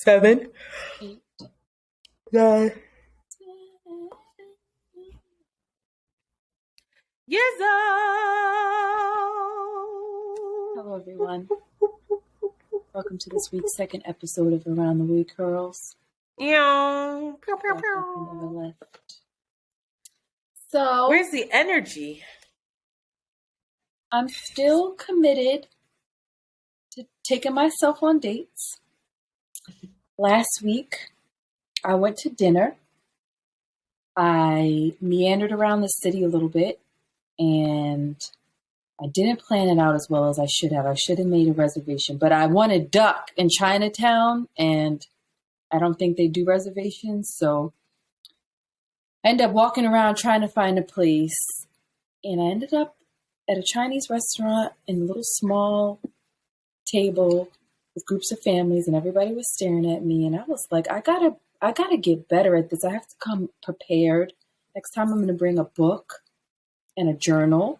7, 8, 9. 10. Yizzo! Hello, everyone. Welcome to this week's second episode of Around the Way Curls. Pew, pew, Like pew. nothing ever left. So, Where's the energy? I'm still committed to taking myself on dates. Last week, I went to dinner. I meandered around the city a little bit, and I didn't plan it out as well as I should have. I should have made a reservation, but I wanted duck in Chinatown, and I don't think they do reservations, so I ended up walking around trying to find a place, and I ended up at a Chinese restaurant in a little small table with groups of families, and everybody was staring at me, and I was like, I gotta get better at this. I have to come prepared. Next time I'm going to bring a book and a journal,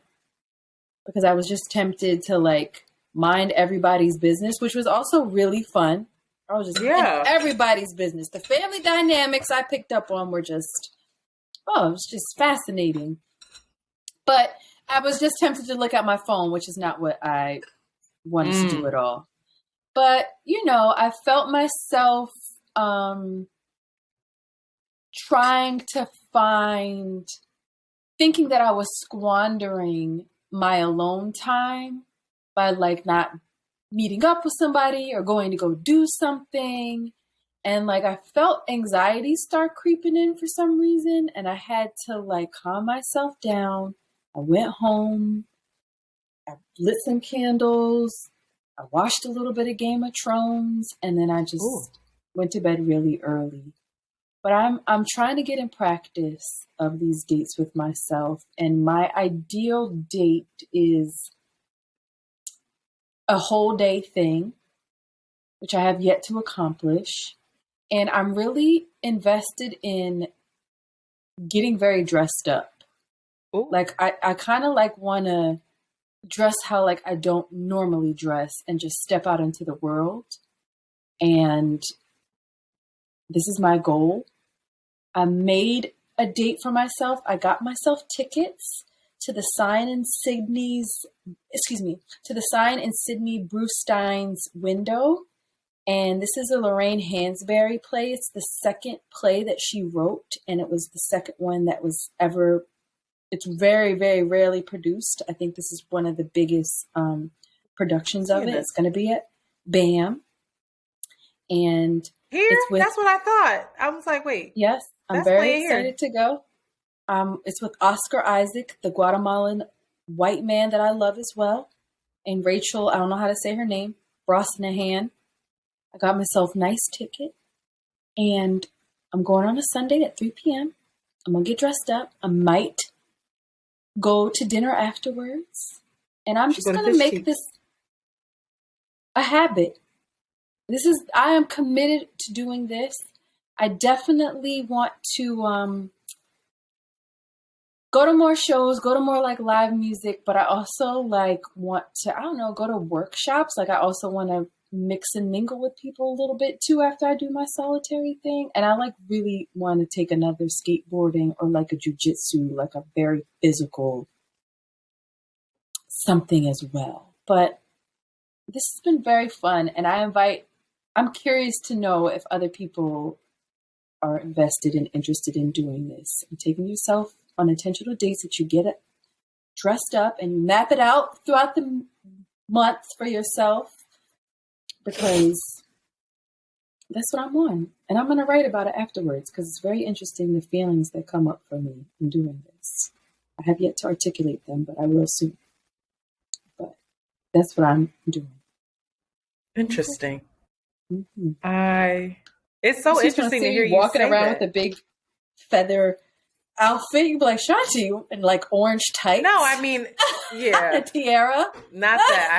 because I was just tempted to like mind everybody's business, which was also really fun. I was just in everybody's business. The family dynamics I picked up on were just, it was just fascinating. But I was just tempted to look at my phone, which is not what I wanted to do at all. But, I felt myself trying to thinking that I was squandering my alone time by like not meeting up with somebody or going to go do something. And like I felt anxiety start creeping in for some reason, and I had to like calm myself down. I went home, I lit some candles, I watched a little bit of Game of Thrones, and then I just went to bed really early. But I'm trying to get in practice of these dates with myself. And my ideal date is a whole day thing, which I have yet to accomplish. And I'm really invested in getting very dressed up. Ooh. Like I kind of like want to dress how like I don't normally dress and just step out into the world. And this is my goal. I made a date for myself. I got myself tickets to the sign in Sydney Brewstein's Window. And this is a Lorraine Hansberry play. It's the second play that she wrote, and it was the second one that was ever, it's very, very rarely produced. I think this is one of the biggest productions of it. It's going to be at BAM. And that's what I thought. I was like, wait. Yes. I'm very excited to go. It's with Oscar Isaac, the Guatemalan white man that I love as well. And Rachel, I don't know how to say her name, Brosnahan. I got myself a nice ticket. And I'm going on a Sunday at 3 p.m. I'm going to get dressed up. I might go to dinner afterwards. And I'm just going to make this a habit. I am committed to doing this. I definitely want to go to more shows, go to more like live music, but I also like want to, go to workshops. Like I also want to mix and mingle with people a little bit too after I do my solitary thing. And I like really want to take another skateboarding or like a jujitsu, like a very physical something as well. But this has been very fun. And I'm curious to know if other people are invested and interested in doing this and taking yourself on intentional dates that you get dressed up and you map it out throughout the month for yourself, because that's what I'm on. And I'm going to write about it afterwards because it's very interesting, the feelings that come up for me in doing this. I have yet to articulate them, but I will soon. But that's what I'm doing. Interesting. Mm-hmm. It's so interesting to hear you walking say around that. with a big feather outfit. You'd be like, Shanti, and like orange tights. No, I mean, yeah, a tiara. Not that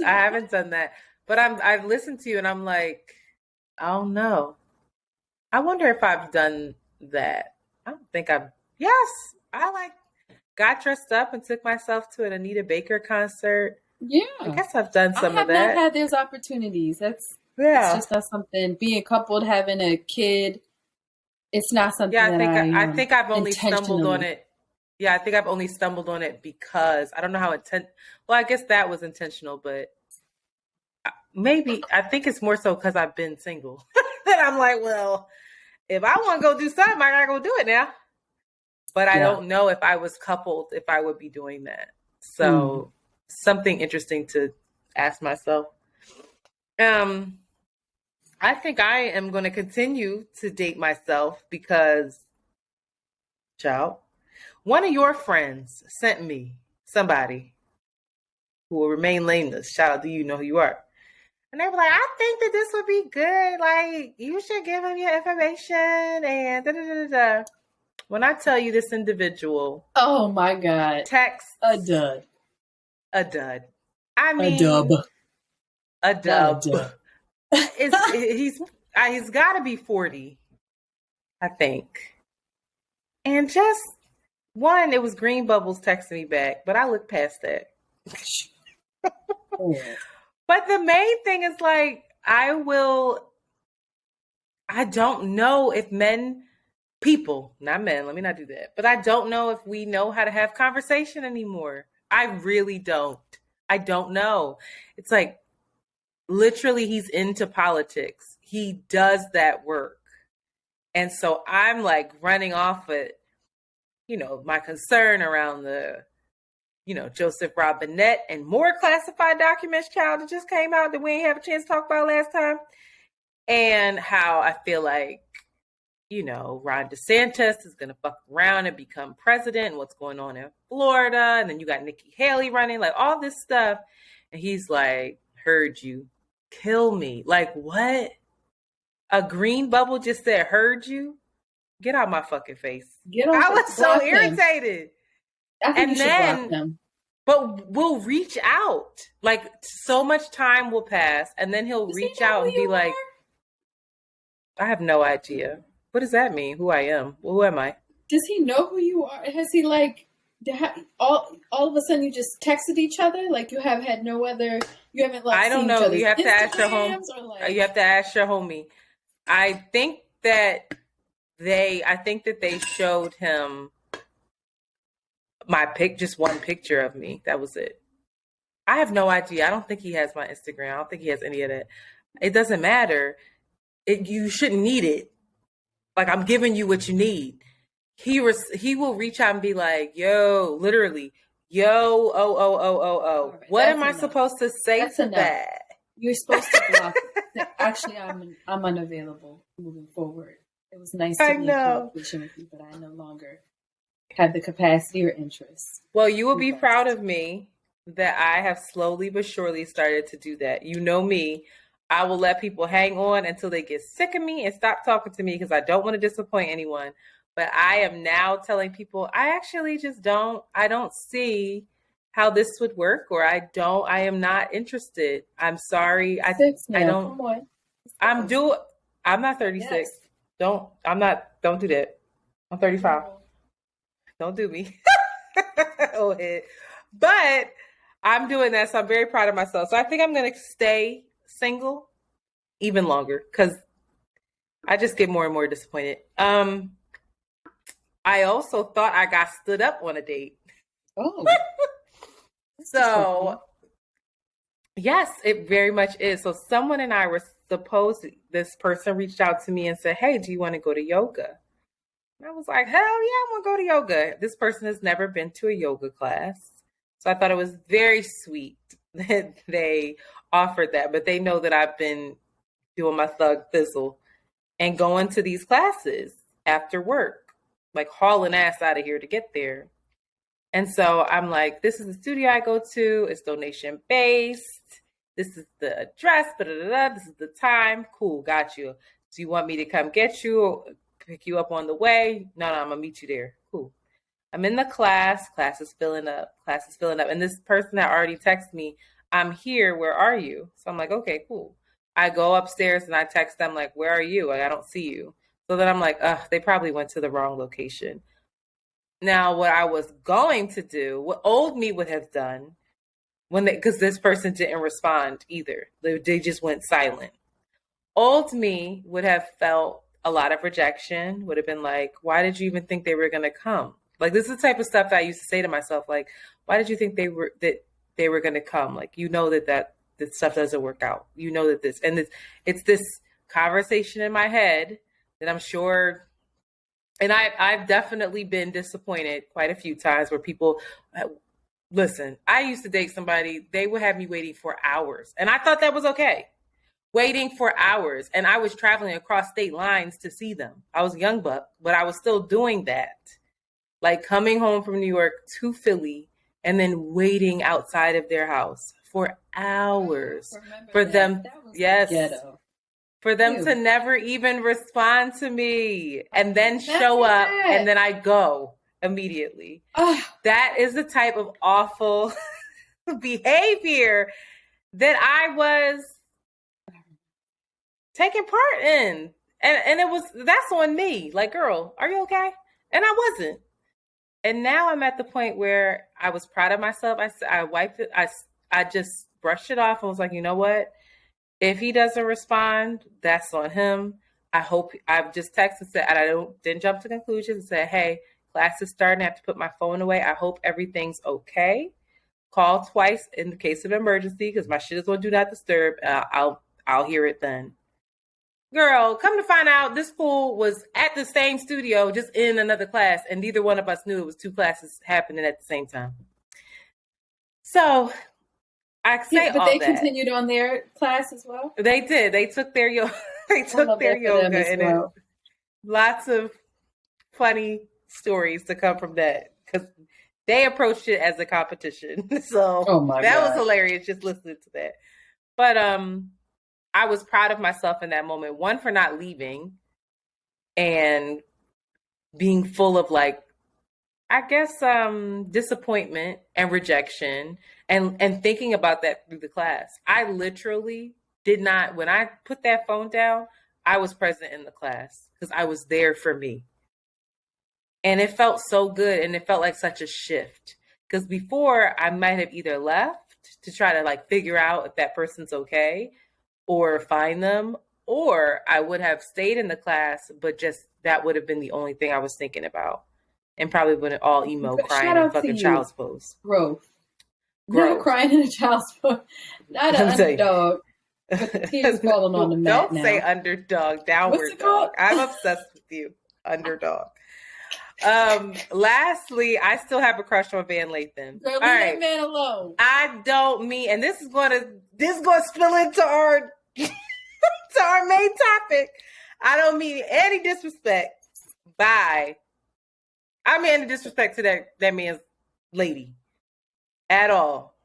I haven't done that, but I've listened to you and I'm like, I don't know. I wonder if I've done that. I don't think I've. Yes, I like got dressed up and took myself to an Anita Baker concert. Yeah, I guess I've done some of that. I have not had those opportunities. It's Yeah. just not something, being coupled, having a kid, it's not something Yeah, that I think I've only stumbled on intentionally. it. Yeah, I think I've only stumbled on it because I don't know how well, I guess that was intentional, but maybe I think it's more so because I've been single. That I'm like, well, if I want to go do something, I gotta go do it now. But I Yeah. don't know if I was coupled, if I would be doing that. Mm. So something interesting to ask myself. Um, I think I am going to continue to date myself because, child, one of your friends sent me somebody who will remain nameless. Shout out to you, know who you are. And they were like, I think that this would be good. Like, you should give him your information and da da da da. When I tell you this individual Oh my God. texts A dud. a dud. I A dub. mean, a Not a dub. dub. He's got to be 40, I think. And just one, it was Green Bubbles texting me back, but I looked past that. Oh. But the main thing is like, I don't know if people, not men, let me not do that. But I don't know if we know how to have conversation anymore. I really don't. I don't know. It's like, literally, he's into politics. He does that work. And so I'm like running off it, my concern around the, Joseph Robinette and more classified documents, child, that just came out that we ain't have a chance to talk about last time. And how I feel like, Ron DeSantis is going to fuck around and become president, and what's going on in Florida. And then you got Nikki Haley running, like all this stuff. And he's like, heard you, kill me. Like, what? A green bubble just said, heard you? Get out my fucking face. Get on. I was so irritated. I think you should block them. But we'll reach out. Like, so much time will pass, and then he'll reach out and be like, I have no idea. What does that mean? Who I am? Well, who am I? Does he know who you are? Has he all of a sudden you just texted each other? Like you have had no other, you haven't like, I don't know. You have to ask your home. You have to ask your homie. I think that they showed him just one picture of me. That was it. I have no idea. I don't think he has my Instagram. I don't think he has any of that. It doesn't matter. You shouldn't need it. Like, I'm giving you what you need. He will reach out and be like, yo, literally, yo, oh. Right, what am I supposed to say to that? You're supposed to block. Actually, I'm unavailable moving forward. It was nice to be in conversation with you, but I no longer have the capacity or interest. Well, you will be proud of me that I have slowly but surely started to do that. You know me. I will let people hang on until they get sick of me and stop talking to me because I don't want to disappoint anyone. But I am now telling people I actually just don't see how this would work, or I am not interested. I'm sorry. I don't. I'm not 36. Yes. Don't do that. I'm 35. Don't do me. But I'm doing that, so I'm very proud of myself. So I think I'm going to stay single even longer because I just get more and more disappointed. I also thought I got stood up on a date. Oh. So yes, it very much is. So someone and I were this person reached out to me and said, hey, do you want to go to yoga? And I was like, hell yeah, I want to go to yoga. This person has never been to a yoga class. So I thought it was very sweet that they offered that, but they know that I've been doing my thug thistle and going to these classes after work, like hauling ass out of here to get there. And so I'm like, this is the studio I go to. It's donation based. This is the address. This is the time. Cool. Got you. Do you want me to come get you, pick you up on the way? No, I'm going to meet you there. Cool. I'm in the class. Class is filling up. And this person that already texted me, I'm here. Where are you? So I'm like, okay, cool. I go upstairs and I text them like, where are you? I don't see you. So then I'm like, they probably went to the wrong location. Now, what I was going to do, what old me would have done because this person didn't respond either. They just went silent. Old me would have felt a lot of rejection, would have been like, why did you even think they were going to come? Like, this is the type of stuff that I used to say to myself, like, why did you think they were going to come? Like, you know that stuff doesn't work out. You know that it's this conversation in my head that I'm sure, and I've definitely been disappointed quite a few times where people, listen, I used to date somebody, they would have me waiting for hours, and I thought that was okay. Waiting for hours, and I was traveling across state lines to see them. I was a young buck, but I was still doing that. Like coming home from New York to Philly and then waiting outside of their house for hours for them. Yes. Ghetto. For them to never even respond to me and then show up and then I go immediately. That is the type of awful behavior that I was taking part in. And that's on me. Like, girl, are you okay? And I wasn't. And now I'm at the point where I was proud of myself. I wiped it. I just brushed it off and was like, you know what? If he doesn't respond, that's on him. I've just texted, said, and I didn't jump to conclusions, and said, hey, class is starting. I have to put my phone away. I hope everything's okay. Call twice in the case of emergency because my shit is on do not disturb. I'll hear it then. Girl, come to find out, this fool was at the same studio, just in another class, and neither one of us knew it was two classes happening at the same time. So I say but they continued on their class as well. They did. They took their yoga. And lots of funny stories to come from that because they approached it as a competition. So that was hilarious just listening to that. But I was proud of myself in that moment. One, for not leaving and being full of like, I guess, disappointment and rejection and thinking about that through the class. I literally did not, when I put that phone down, I was present in the class because I was there for me. And it felt so good. And it felt like such a shift because before I might have either left to try to like figure out if that person's okay or find them, or I would have stayed in the class, but just that would have been the only thing I was thinking about. And probably wouldn't all emo crying in fucking child's pose. Growth. Not crying in a child's pose. Not an underdog. But the tears falling on the mat. Don't say underdog, downward dog. I'm obsessed with you. Underdog. Lastly, I still have a crush on Van Lathan. Girl, leave that man alone. I don't mean, and this is gonna spill into our to our main topic. I don't mean any disrespect any disrespect to that man's lady at all.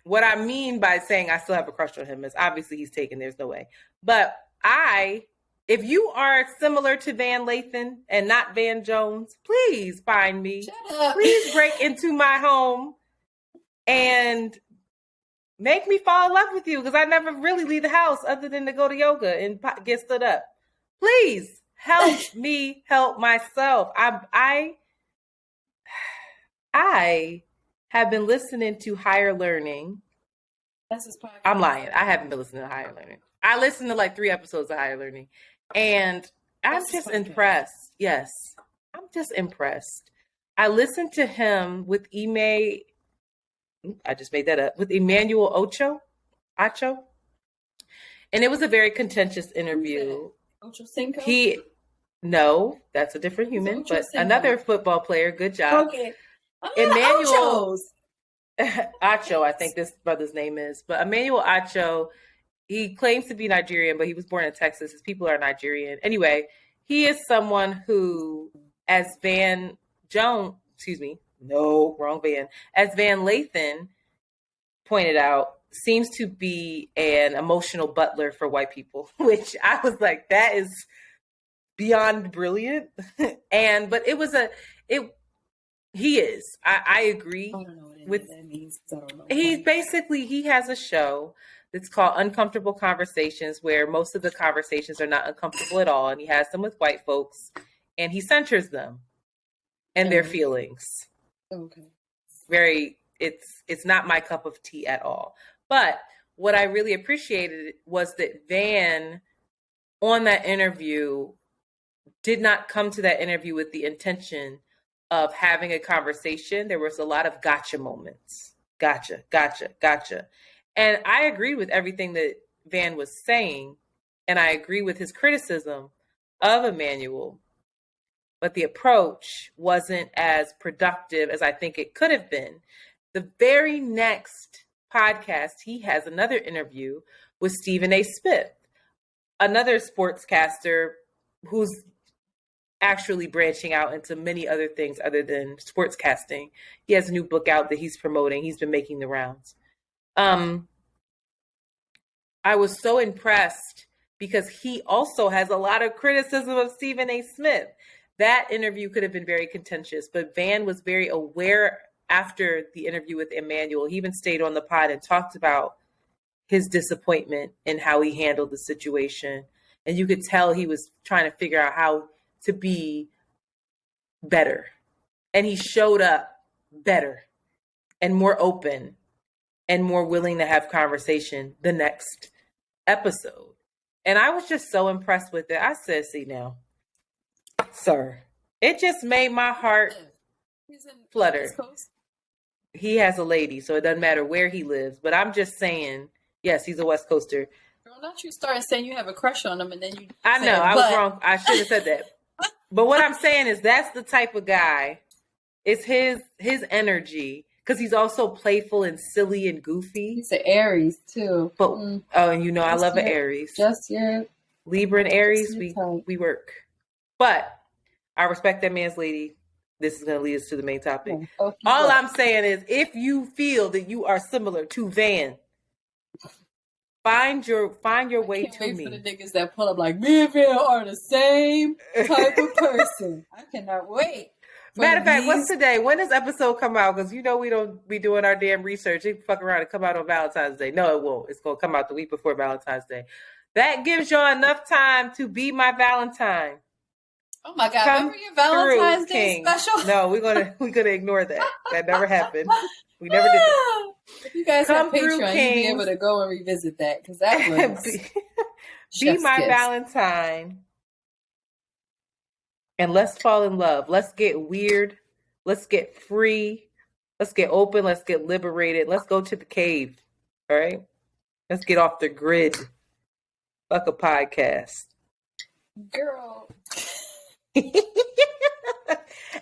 What I mean by saying I still have a crush on him is obviously he's taken, there's no way. But if you are similar to Van Lathan and not Van Jones, please find me. Please break into my home and make me fall in love with you because I never really leave the house other than to go to yoga and get stood up. Please help me help myself. I have been listening to Higher Learning. That's his podcast. I'm lying. I haven't been listening to Higher Learning. I listened to like 3 episodes of Higher Learning. And I'm just impressed. Yes. I'm just impressed. I listened to him with I just made that up, with Emmanuel Ocho. And it was a very contentious interview. Ocho Cinco? No, that's a different human, but another football player. Good job. Okay. Emmanuel Acho, I think this brother's name is. But Emmanuel Acho, he claims to be Nigerian, but he was born in Texas. His people are Nigerian. Anyway, he is someone who, as Van Jones, as Van Lathan pointed out, seems to be an emotional butler for white people, which I was like, that is beyond brilliant. But he is. I agree. I don't know what that means. I don't know. He has a show that's called Uncomfortable Conversations, where most of the conversations are not uncomfortable at all. And he has them with white folks and he centers them and their feelings. Okay. It's not my cup of tea at all. But what I really appreciated was that Van on that interview did not come to that interview with the intention of having a conversation. There was a lot of gotcha moments. Gotcha, gotcha, gotcha. And I agree with everything that Van was saying. And I agree with his criticism of Emmanuel. But the approach wasn't as productive as I think it could have been. The very next podcast, he has another interview with Stephen A. Smith, another sportscaster who's actually branching out into many other things other than sportscasting. He has a new book out that he's promoting. He's been making the rounds. I was so impressed because he also has a lot of criticism of Stephen A. Smith. That interview could have been very contentious, but Van was very aware after the interview with Emmanuel. He even stayed on the pod and talked about his disappointment in how he handled the situation. And you could tell he was trying to figure out how to be better. And he showed up better and more open and more willing to have conversation the next episode. And I was just so impressed with it. I said, see now, sir, it just made my heart flutter. He has a lady, so it doesn't matter where he lives. But I'm just saying, yes, he's a West Coaster. Girl, not you starting saying you have a crush on him and then you I know, I was wrong. I should have said that. But what I'm saying is that's the type of guy. It's his energy, because he's also playful and silly and goofy. He's an Aries too. But oh, and you know, I love an Aries. Just your Libra and Aries, we work. But I respect that man's lady. This is going to lead us to the main topic. Okay. All I'm saying is, if you feel that you are similar to Van, find your way to me. For the niggas that pull up like me and Van are the same type of person. I cannot wait. Matter of fact, what's today? When does episode come out? Because you know we don't be doing our damn research. It fuck around and come out on Valentine's Day. No, it won't. It's going to come out the week before Valentine's Day. That gives y'all enough time to be my Valentine. Oh my God! Remember your Valentine's Day special? No, we're gonna ignore that. That never happened. We never did that. If you guys have Patreon, you'll be able to go and revisit that, because that was be my Valentine. And let's fall in love. Let's get weird. Let's get free. Let's get open. Let's get liberated. Let's go to the cave. All right? Let's get off the grid. Fuck a podcast. Girl.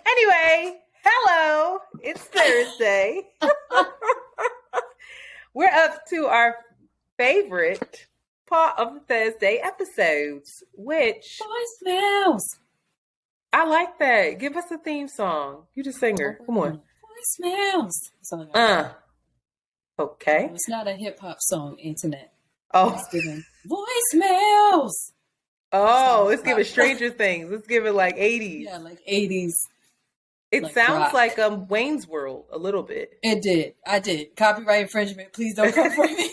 Anyway, hello. It's Thursday. We're up to our favorite part of the Thursday episodes, which... Voicemails. I like that. Give us a theme song. You the singer. Come on. Voicemails. Okay. It's not a hip-hop song, Antoinette. Oh. It's giving voicemails. Oh, it's giving Stranger Things. It's giving like 80s. Yeah, like 80s. It like sounds rock. Like Wayne's World a little bit. It did. I did. Copyright infringement. Please don't come for me.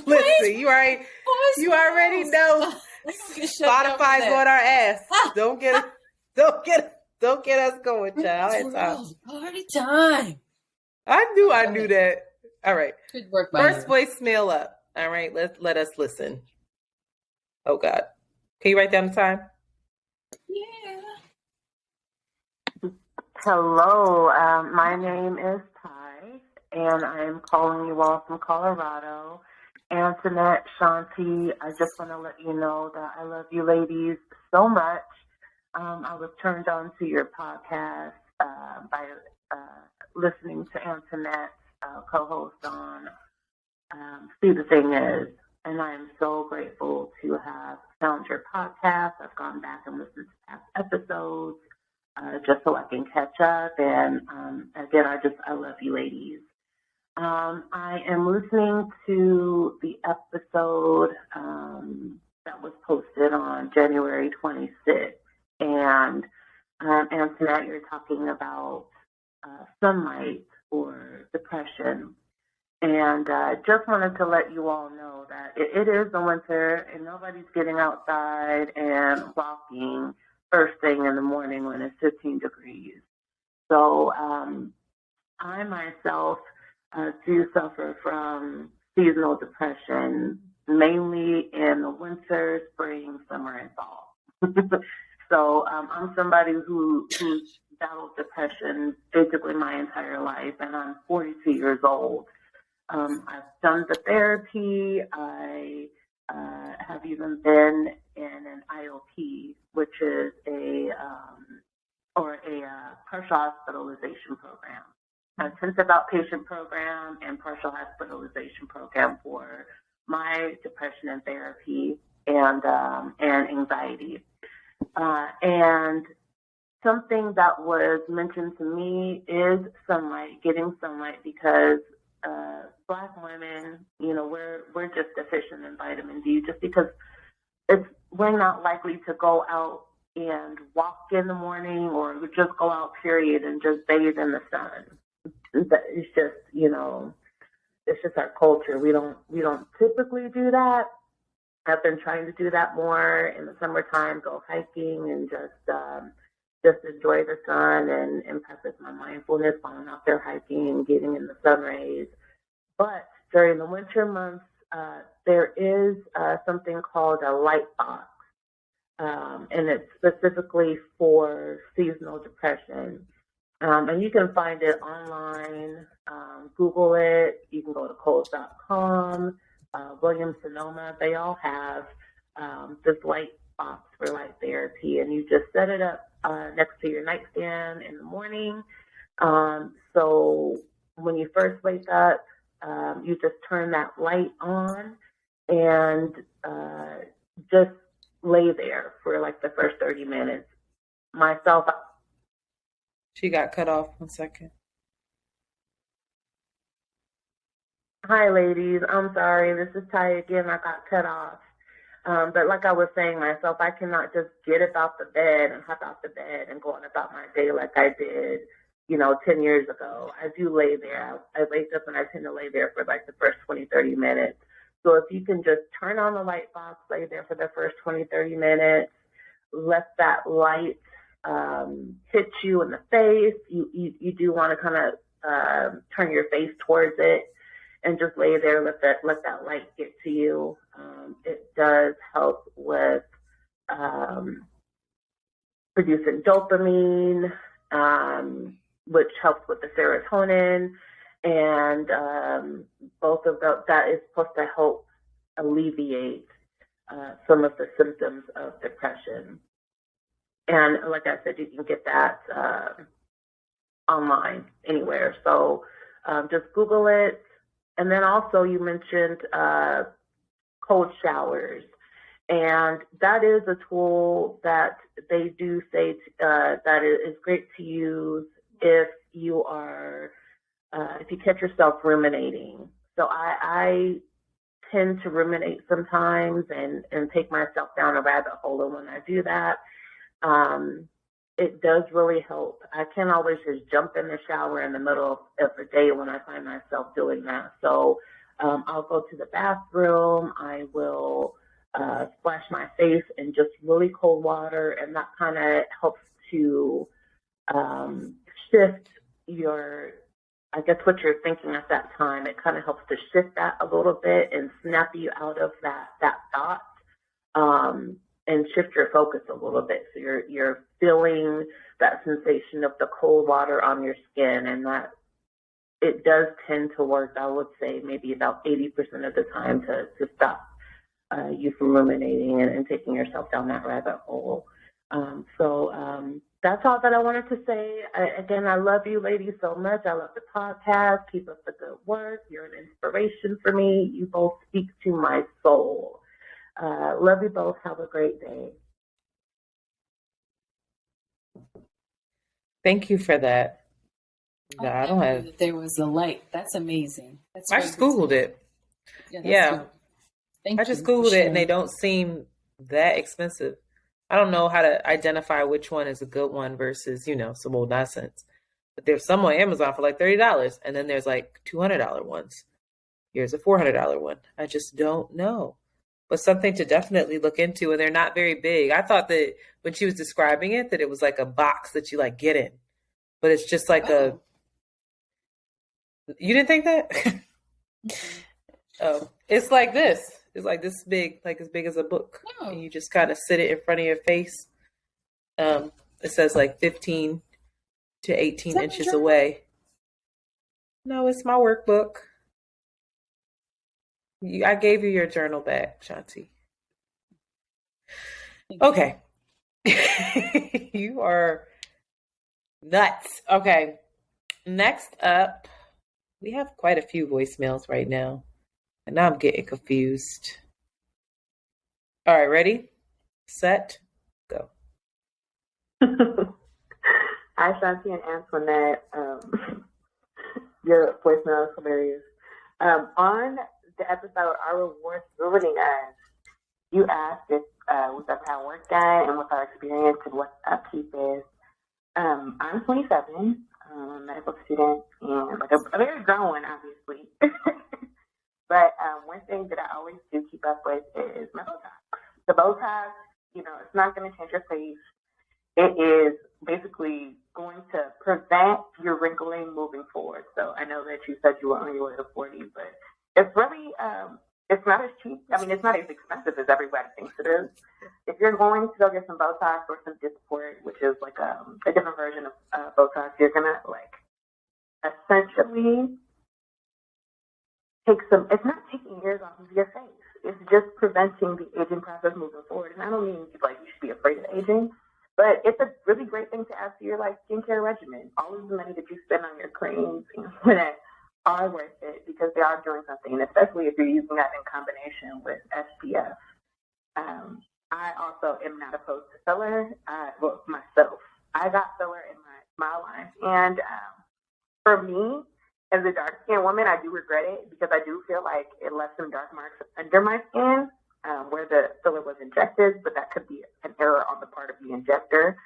Listen, you already know Spotify's on our ass. Don't get us going, child. Party time. I knew that. All right. Good work, First voicemail up. All right, let us listen. Oh God. Can you write down the time? Yeah. Hello, my name is Ty, and I'm calling you all from Colorado. Antoinette, Shanti, I just want to let you know that I love you ladies so much. I was turned on to your podcast by listening to Antoinette's co-host on See the Thing Is, and I am so grateful to have found your podcast. I've gone back and listened to past episodes just so I can catch up. And again, I love you ladies. I am listening to the episode that was posted on January 26th. And Antoinette, you're talking about sunlight or depression. And just wanted to let you all know that it is the winter and nobody's getting outside and walking first thing in the morning when it's 15 degrees. So I myself do suffer from seasonal depression mainly in the winter, spring, summer, and fall. So I'm somebody who's battled depression basically my entire life, and I'm 42 years old. I've done the therapy. I have even been in an IOP, which is a partial hospitalization program, a intensive outpatient program and partial hospitalization program for my depression and therapy and anxiety. And something that was mentioned to me is sunlight, getting sunlight, because Black women, we're just deficient in vitamin D, just because we're not likely to go out and walk in the morning or just go out, period, and just bathe in the sun. It's just, it's just our culture. We don't typically do that. I've been trying to do that more in the summertime, go hiking and just enjoy the sun and practice my mindfulness while I'm out there hiking and getting in the sun rays. But during the winter months, there is something called a light box, and it's specifically for seasonal depression. And you can find it online. Google it. You can go to Kohl's.com, Williams-Sonoma. They all have this light box for light therapy, and you just set it up next to your nightstand in the morning. So when you first wake up, you just turn that light on and just lay there for like the first 30 minutes. Myself. She got cut off. 1 second. Hi, ladies. I'm sorry. This is Ty again. I got cut off. But like I was saying myself, I cannot just get about the bed and hop out the bed and go on about my day like I did, 10 years ago. I do lay there. I wake up and I tend to lay there for like the first 20, 30 minutes. So if you can just turn on the light box, lay there for the first 20, 30 minutes, let that light hit you in the face. You do want to kind of turn your face towards it and just lay there, let that light get to you. It does help with producing dopamine, which helps with the serotonin, and both of that is supposed to help alleviate some of the symptoms of depression. And like I said, you can get that online anywhere. So just Google it. And then also you mentioned cold showers. And that is a tool that they do say that it is great to use if you are, if you catch yourself ruminating. So I tend to ruminate sometimes and take myself down a rabbit hole. And when I do that, it does really help. I can't always just jump in the shower in the middle of the day when I find myself doing that. So I'll go to the bathroom. I will splash my face in just really cold water, and that kind of helps to shift I guess what you're thinking at that time. It kind of helps to shift that a little bit and snap you out of that thought. And shift your focus a little bit. So you're feeling that sensation of the cold water on your skin, and that it does tend to work, I would say, maybe about 80% of the time to stop you from ruminating and taking yourself down that rabbit hole. So that's all that I wanted to say. Again, I love you ladies so much. I love the podcast. Keep up the good work. You're an inspiration for me. You both speak to my soul. Love you both. Have a great day. Thank you for that. No, I don't have. There was a light. That's amazing. I just Googled it. Yeah. I just Googled it, and they don't seem that expensive. I don't know how to identify which one is a good one versus, some old nonsense. But there's some on Amazon for like $30, and then there's like $200 ones. Here's a $400 one. I just don't know. But something to definitely look into, and they're not very big. I thought that when she was describing it, that it was like a box that you like get in, but it's just like You didn't think that? Oh, it's like this. It's like this big, like as big as a book. Oh. And you just kind of sit it in front of your face. It says like 15 to 18 inches away. No, it's my workbook. I gave you your journal back, Shanti. Okay. You are nuts. Okay. Next up, we have quite a few voicemails right now. And now I'm getting confused. All right, ready? Set, go. Hi, Shanti and Antoinette. Your voicemail is hilarious. On the episode, Our Rewards Ruining Us, you asked if we've ever had work done and what's our experience and what upkeep is. I'm 27, I'm a medical student, and like a very grown one, obviously. But one thing that I always do keep up with is my Botox. The Botox, it's not going to change your face. It is basically going to prevent your wrinkling moving forward. So I know that you said you were on your way to 40, but it's really, it's not as cheap. I mean, it's not as expensive as everybody thinks it is. If you're going to go get some Botox or some Dysport, which is like a different version of Botox, you're going to essentially it's not taking years off of your face. It's just preventing the aging process moving forward. And I don't mean you should be afraid of aging, but it's a really great thing to add to your skincare regimen. All of the money that you spend on your creams are worth it because they are doing something, and especially if you're using that in combination with SPF. I also am not opposed to filler. Myself, I got filler in my smile line, and for me, as a dark-skinned woman, I do regret it because I do feel like it left some dark marks under my skin where the filler was injected, but that could be an error on the part of the injector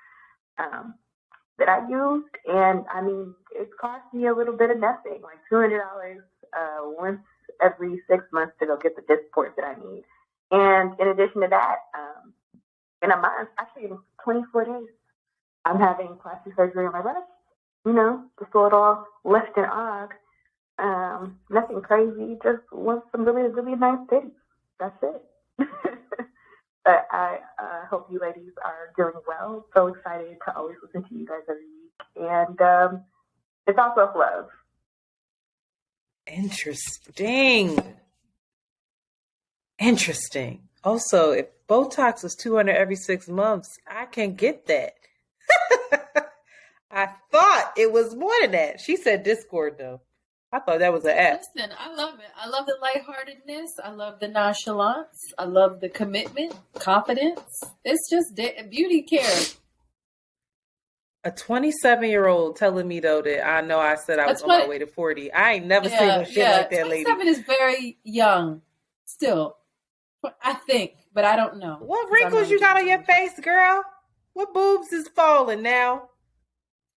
that I used. And, I mean, it cost me a little bit of nothing, like $200 once every 6 months to go get the Dysport that I need. And in addition to that, in a month, actually in 24 days, I'm having plastic surgery on my breast. Just a little lift and og. Nothing crazy, just want some really, really nice titties. That's it. But I hope you ladies are doing well. So excited to always listen to you guys every week. And it's also love. Interesting. Also, if Botox was $200 every 6 months, I can get that. I thought it was more than that. She said Discord, though. I thought that was an app. Listen, I love it. I love the lightheartedness. I love the nonchalance. I love the commitment, confidence. It's just beauty care. A 27-year-old telling me, though, that I know I said I was on my way to 40. I ain't never seen no shit like that, lady. 27 is very young still, I think, but I don't know. What wrinkles you got on your face, girl? What boobs is falling now?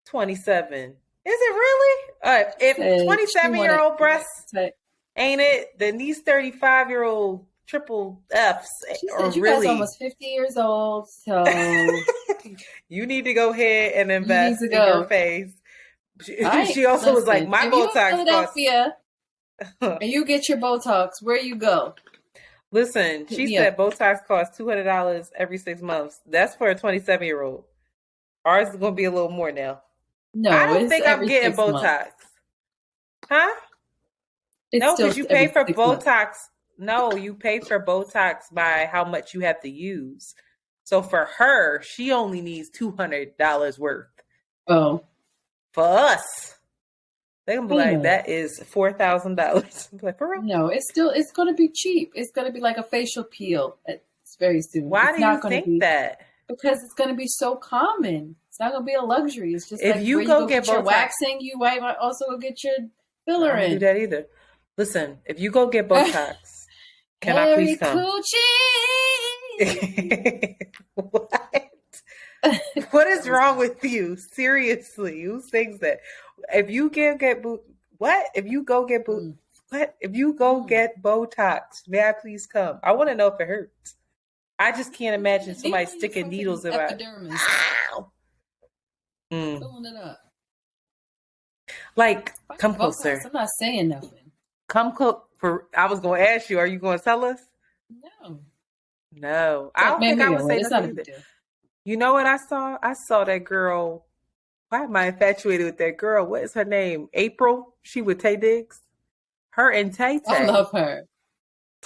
27. Is it really? If 27-year-old breasts ain't it, then these 35-year-old triple Fs are you really. guys almost 50 years old, so you need to go ahead and invest in your face. She also was like, my Botox Philadelphia, and you get your Botox. Where you go? Listen, she said Botox costs $200 every 6 months. That's for a 27-year-old. Ours is going to be a little more now. No, I don't think I'm getting Botox. Months. Huh? No, because you pay for Botox. Months. No, you pay for Botox by how much you have to use. So for her, she only needs $200 worth. Oh. For us, they're going to be like, that is $4,000. Like, for real? No, it's going to be cheap. It's going to be like a facial peel. It's very soon. Why do you think that? Because it's going to be so common. It's not going to be a luxury. It's just if like you go get your Botox, waxing, you might also go get your filler in. I don't do that either. Listen, if you go get Botox, can I please come? What? What is wrong with you? Seriously, who thinks that? If you get what? If you go get what? If you go get Botox, may I please come? I want to know if it hurts. I just can't imagine somebody sticking needles in my epidermis. Ow! Filling it up. Like, come closer. I'm not saying nothing. Come close. I was going to ask you, are you going to tell us? No. No, I don't think Maybe I I would would. say It's not nothing a big either. deal. You know what I saw? I saw that girl. Why am I infatuated with that girl? What is her name? April? She with Tay Diggs? Her and Tay I Tay. love her.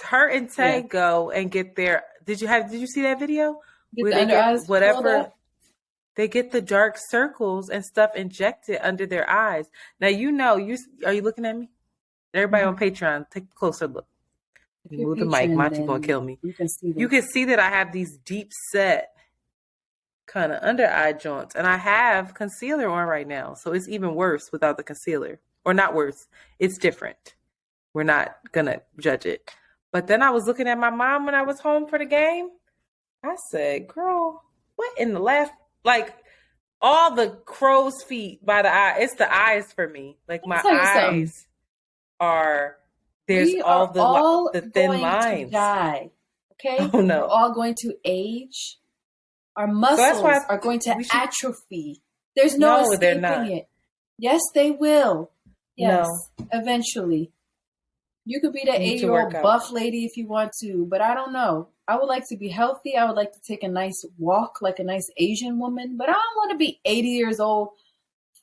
Her and Yeah. Tay go and get their. Did you see that video Get where the they under get eyes pulled whatever up. they get the dark circles and stuff injected under their eyes? Now you are you looking at me? Everybody on Mm-hmm. Patreon, take a closer look. If You you're move the mic, patron, Monty gonna then kill me. you can see You this. can see that I have these deep set kind of under eye joints, and I have concealer on right now, so it's even worse without the concealer, or not worse. It's different. We're not gonna judge it. But then I was looking at my mom when I was home for the game. I said, "Girl, what in the left? Like all the crow's feet by the eye. It's the eyes for me. Like Let me my tell you something. eyes are. There's We all are all the thin going to lines. die. Okay? Oh We're no! all going to age. Our So that's muscles why are going to we should. atrophy. There's no No, they're escaping not. it. Yes, they will. Yes, No, eventually. You could be the you need to work 8-year-old out. buff lady if you want to, but I don't know. I would like to be healthy. I would like to take a nice walk like a nice Asian woman, but I don't want to be 80 years old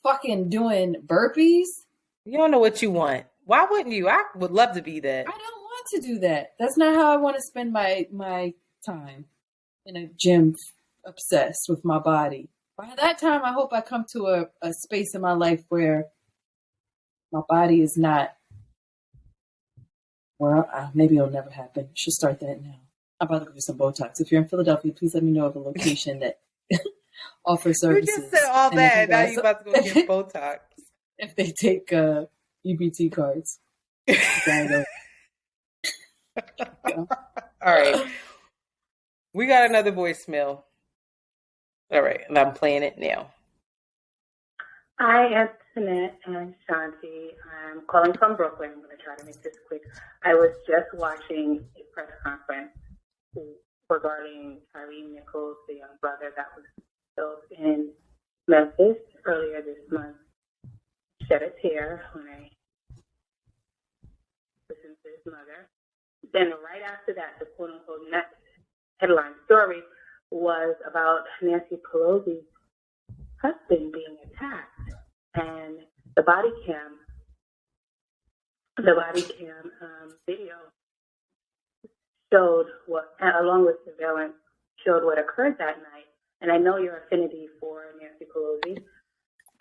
fucking doing burpees. You don't know what you want. Why wouldn't you? I would love to be that. I don't want to do that. That's not how I want to spend my time in a gym obsessed with my body. By that time, I hope I come to a space in my life where my body is not, well, maybe it'll never happen. Should start that now. I'm about to go do some Botox. If you're in Philadelphia, please let me know of a location that offers You services. just said all And if that, you and now guys, you about to go get Botox. if they take EBT cards, All right. We got another voicemail. All right, and I'm playing it now. Hi, Antoinette and Shanti. I'm calling from Brooklyn. I'm going to try to make this quick. I was just watching a press conference regarding Tyree Nichols, the young brother that was killed in Memphis earlier this month. Shed a tear when I listened to his mother. Then right after that, the quote-unquote next headline story was about Nancy Pelosi's husband being attacked, and the body cam video showed what, along with surveillance, showed what occurred that night. And I know your affinity for Nancy Pelosi,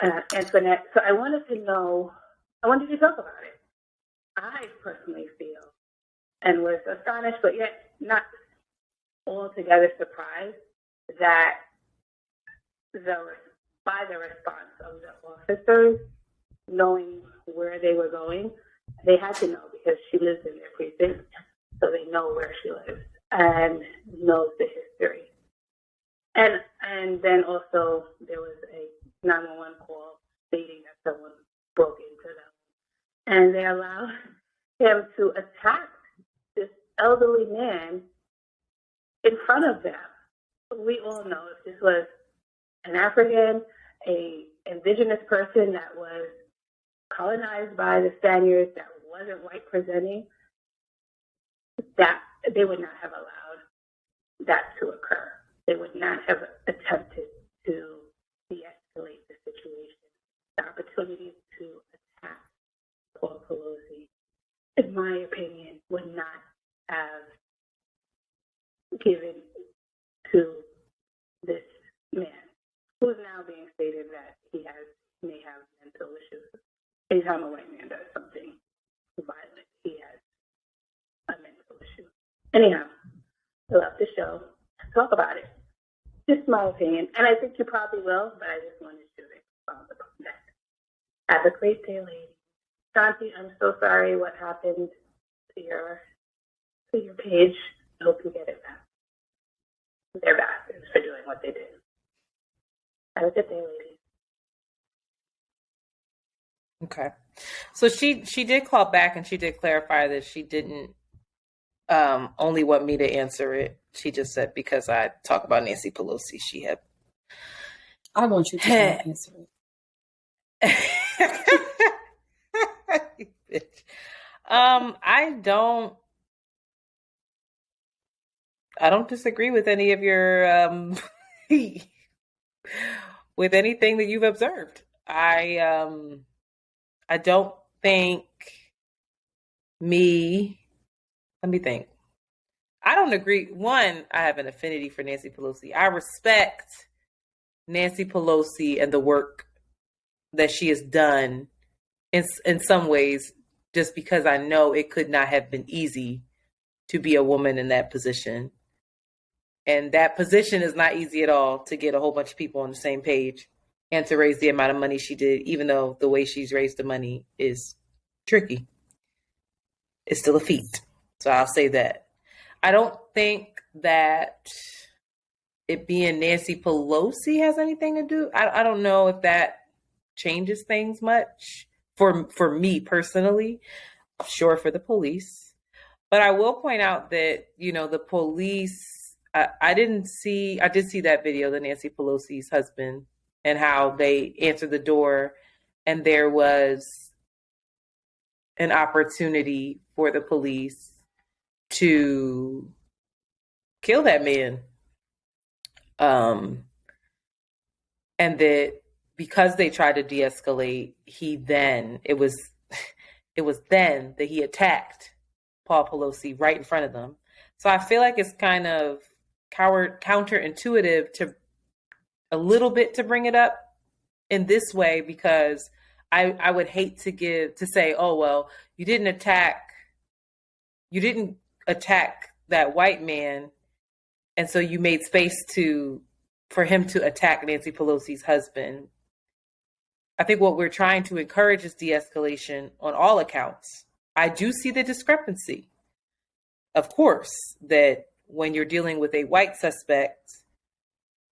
Antoinette. So I wanted to talk about it. I personally feel, and was astonished, but yet not altogether surprised, that by the response of the officers, knowing where they were going, they had to know because she lives in their precinct, so they know where she lives and knows the history. And then also there was a 911 call stating that someone broke into them, and they allowed him to attack this elderly man in front of them. We all know if this was an African, a indigenous person that was colonized by the Spaniards, that wasn't white presenting, that they would not have allowed that to occur. They would not have attempted to de-escalate the situation. The opportunity to attack Paul Pelosi, in my opinion, would not have given to this man, who's now being stated that may have mental issues. Anytime a white man does something violent, he has a mental issue. Anyhow, I love the show. Talk about it. Just my opinion, and I think you probably will, but I just wanted to respond about that. Have a great day, lady. Shanti, I'm so sorry what happened to your page. I hope you get it back. They're bastards for doing what they did. Have a good day, lady. Okay. So she did call back and she did clarify that she didn't only want me to answer it. She just said because I talk about Nancy Pelosi, she had. I want you to answer it. I don't. I don't disagree with any of your with anything that you've observed. I don't think me. Let me think. I don't agree. One, I have an affinity for Nancy Pelosi. I respect Nancy Pelosi and the work that she has done in some ways, just because I know it could not have been easy to be a woman in that position. And that position is not easy at all, to get a whole bunch of people on the same page and to raise the amount of money she did, even though the way she's raised the money is tricky. It's still a feat. So I'll say that. I don't think that it being Nancy Pelosi has anything to do. I don't know if that changes things much for me personally. Sure, for the police. But I will point out that, the police, I did see that video, the Nancy Pelosi's husband, and how they answered the door and there was an opportunity for the police to kill that man. And that because they tried to de-escalate, it was then that he attacked Paul Pelosi right in front of them. So I feel like it's kind of counterintuitive to a little bit to bring it up in this way, because I would hate to say, oh, well, you didn't attack that white man, and so you made space for him to attack Nancy Pelosi's husband. I think what we're trying to encourage is de-escalation on all accounts. I do see the discrepancy, of course, that when you're dealing with a white suspect,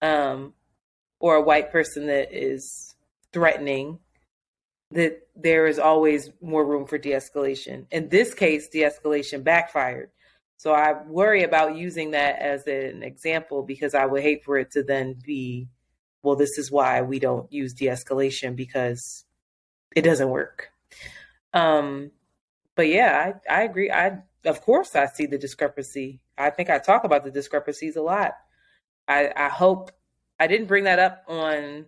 or a white person that is threatening, that there is always more room for de-escalation. In this case, de-escalation backfired. So I worry about using that as an example, because I would hate for it to then be, well, this is why we don't use de-escalation, because it doesn't work. But yeah, I agree. Of course, I see the discrepancy. I think I talk about the discrepancies a lot. I hope I didn't bring that up on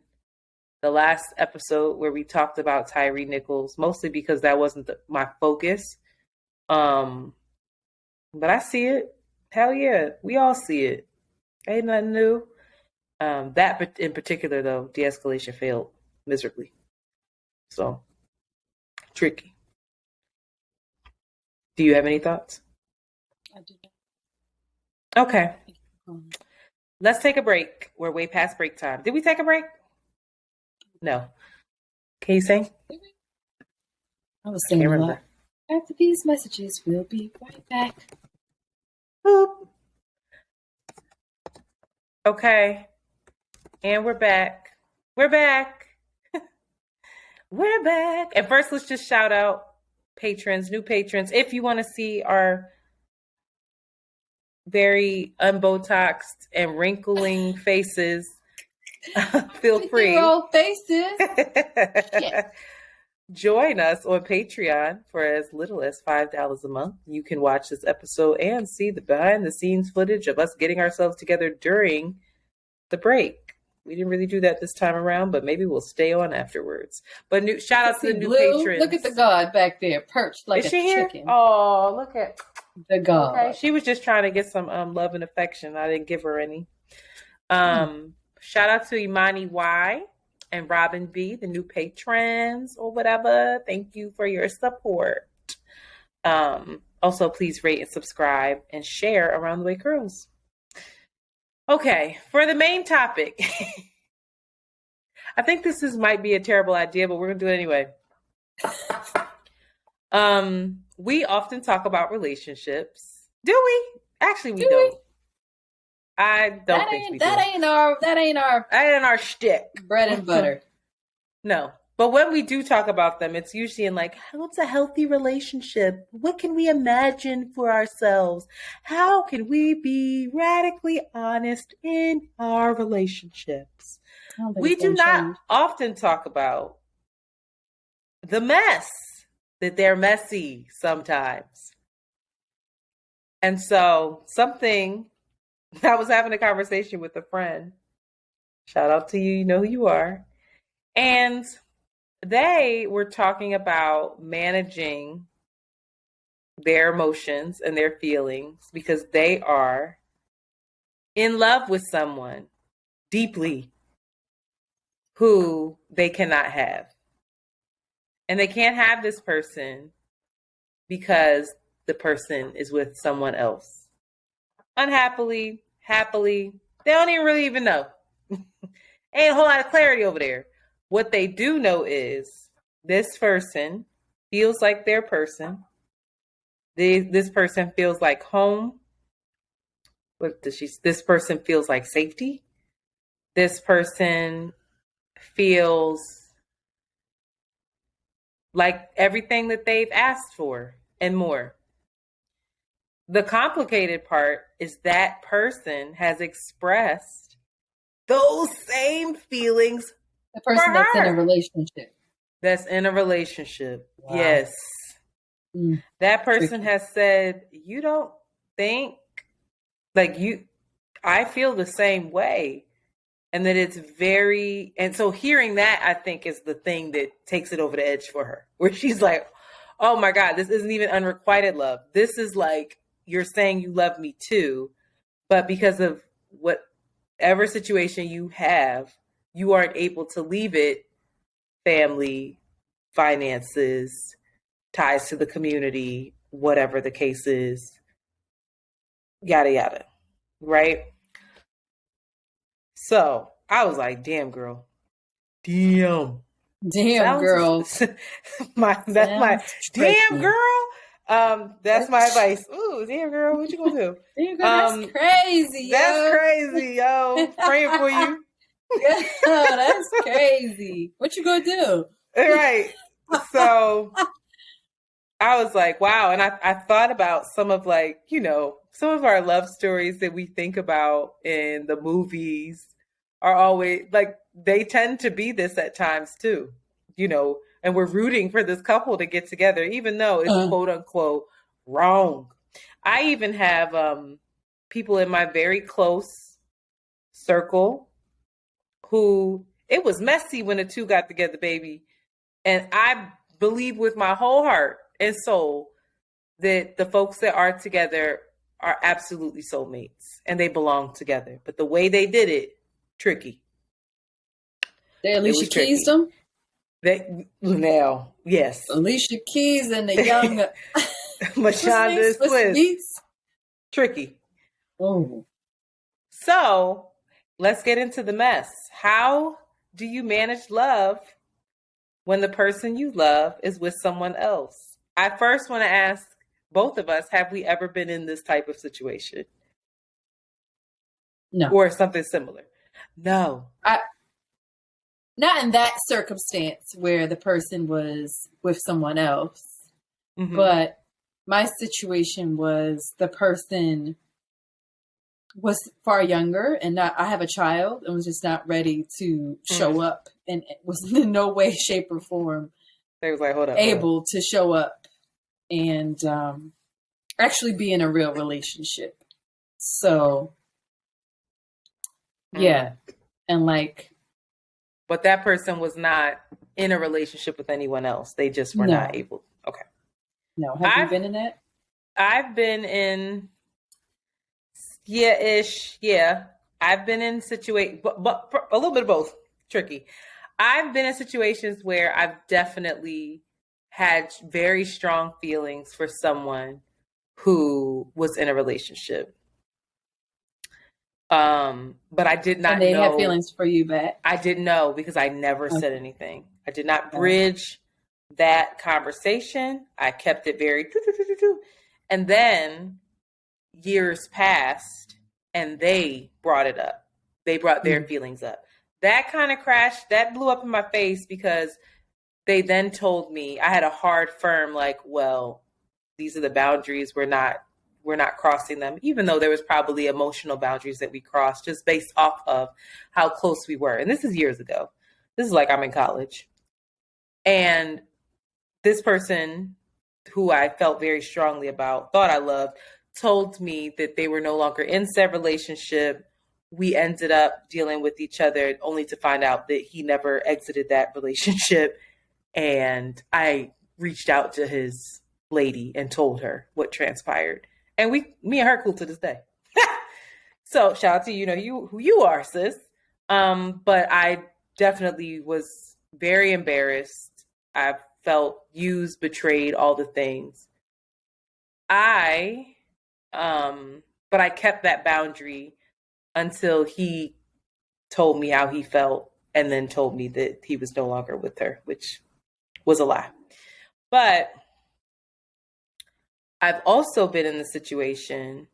the last episode where we talked about Tyree Nichols, mostly because that wasn't my focus. But I see it. Hell yeah, we all see it. Ain't nothing new. That in particular, though, de-escalation failed miserably. So, tricky. Do you have any thoughts? I do. Okay. Let's take a break. We're way past break time. Did we take a break? No. Can you sing? I was singing a lot. After these messages, we'll be right back. Boop. Okay. And we're back. We're back. We're back. And first, let's just shout out patrons, new patrons. If you want to see our very unbotoxed and wrinkling faces, feel free. Roll faces. Yeah. Join us on Patreon for as little as $5 a month. You can watch this episode and see the behind the scenes footage of us getting ourselves together during the break. We didn't really do that this time around, but maybe we'll stay on afterwards. But shout out to the new patrons. Look at the god back there, perched like a chicken. Here? Oh, look at the god. Okay. She was just trying to get some love and affection. I didn't give her any. Shout out to Imani Y and Robin B, the new patrons or whatever. Thank you for your support. Also, please rate and subscribe and share Around the Way Curls. Okay, for the main topic. I think this might be a terrible idea, but we're going to do it anyway. We often talk about relationships. Do we? Actually, we don't. I don't think we do. That ain't our shtick. Bread and butter. No. But when we do talk about them, it's usually in like, what's a healthy relationship? What can we imagine for ourselves? How can we be radically honest in our relationships? We do not often talk about the mess, that they're messy sometimes. And so something I was having a conversation with a friend. Shout out to you. You know who you are. And they were talking about managing their emotions and their feelings because they are in love with someone deeply who they cannot have. And they can't have this person because the person is with someone else. Unhappily, happily, they don't even really even know. Ain't a whole lot of clarity over there. What they do know is this person feels like their person. This person feels like home. This person feels like safety. This person feels like everything that they've asked for and more. The complicated part is that person has expressed those same feelings. The person that's in a relationship. That's in a relationship. Wow. Yes. That person has said, you don't think like I feel the same way. And that it's and so hearing that, I think, is the thing that takes it over the edge for her, where she's like, oh my God, this isn't even unrequited love. This is like, you're saying you love me too, but because of whatever situation you have, you aren't able to leave it, family, finances, ties to the community, whatever the case is, yada, yada, right? So I was like, damn, girl. Damn, girl. That's my damn girl. That's my advice. Ooh, damn girl, what you gonna do? Damn girl, that's crazy. That's crazy, yo. Praying for you. That's crazy. What you gonna do? Right. So I was like, wow. And I thought about some of some of our love stories that we think about in the movies are always like, they tend to be this at times too, and we're rooting for this couple to get together, even though it's quote unquote wrong. I even have people in my very close circle who it was messy when the two got together, baby. And I believe with my whole heart and soul that the folks that are together are absolutely soulmates and they belong together. But the way they did it, tricky. They Alicia Keys them? Now, yes. Alicia Keys and the young Mashonda Swiss. Tricky. Oh. So let's get into the mess. How do you manage love when the person you love is with someone else? I first want to ask both of us, have we ever been in this type of situation? No. Or something similar? No. Not in that circumstance where the person was with someone else, but my situation was the person was far younger and I have a child and was just not ready to show up and was in no way, shape or form they was like, hold up, able to show up and actually be in a real relationship. So, yeah. And but that person was not in a relationship with anyone else. They just were not able. Okay. No. Have you been in that? I've been in, yeah. I've been in situations, but a little bit of both. Tricky. I've been in situations where I've definitely had very strong feelings for someone who was in a relationship. But I did not know. And they had feelings for you back? I didn't know because I never said anything. I did not bridge that conversation. I kept it very... And then years passed and they brought it up. They brought their feelings up. That kind of crashed. That blew up in my face because they then told me, I had a hard, firm, well, these are the boundaries. We're not crossing them, even though there was probably emotional boundaries that we crossed just based off of how close we were. And this is years ago. This is like I'm in college. And this person who I felt very strongly about, thought I loved, told me that they were no longer in said relationship. We ended up dealing with each other only to find out that he never exited that relationship. And I reached out to his lady and told her what transpired. And me and her cool to this day. So shout out to you who you are, sis. But I definitely was very embarrassed. I felt used, betrayed, all the things. But I kept that boundary until he told me how he felt and then told me that he was no longer with her, which was a lie. But I've also been in the situation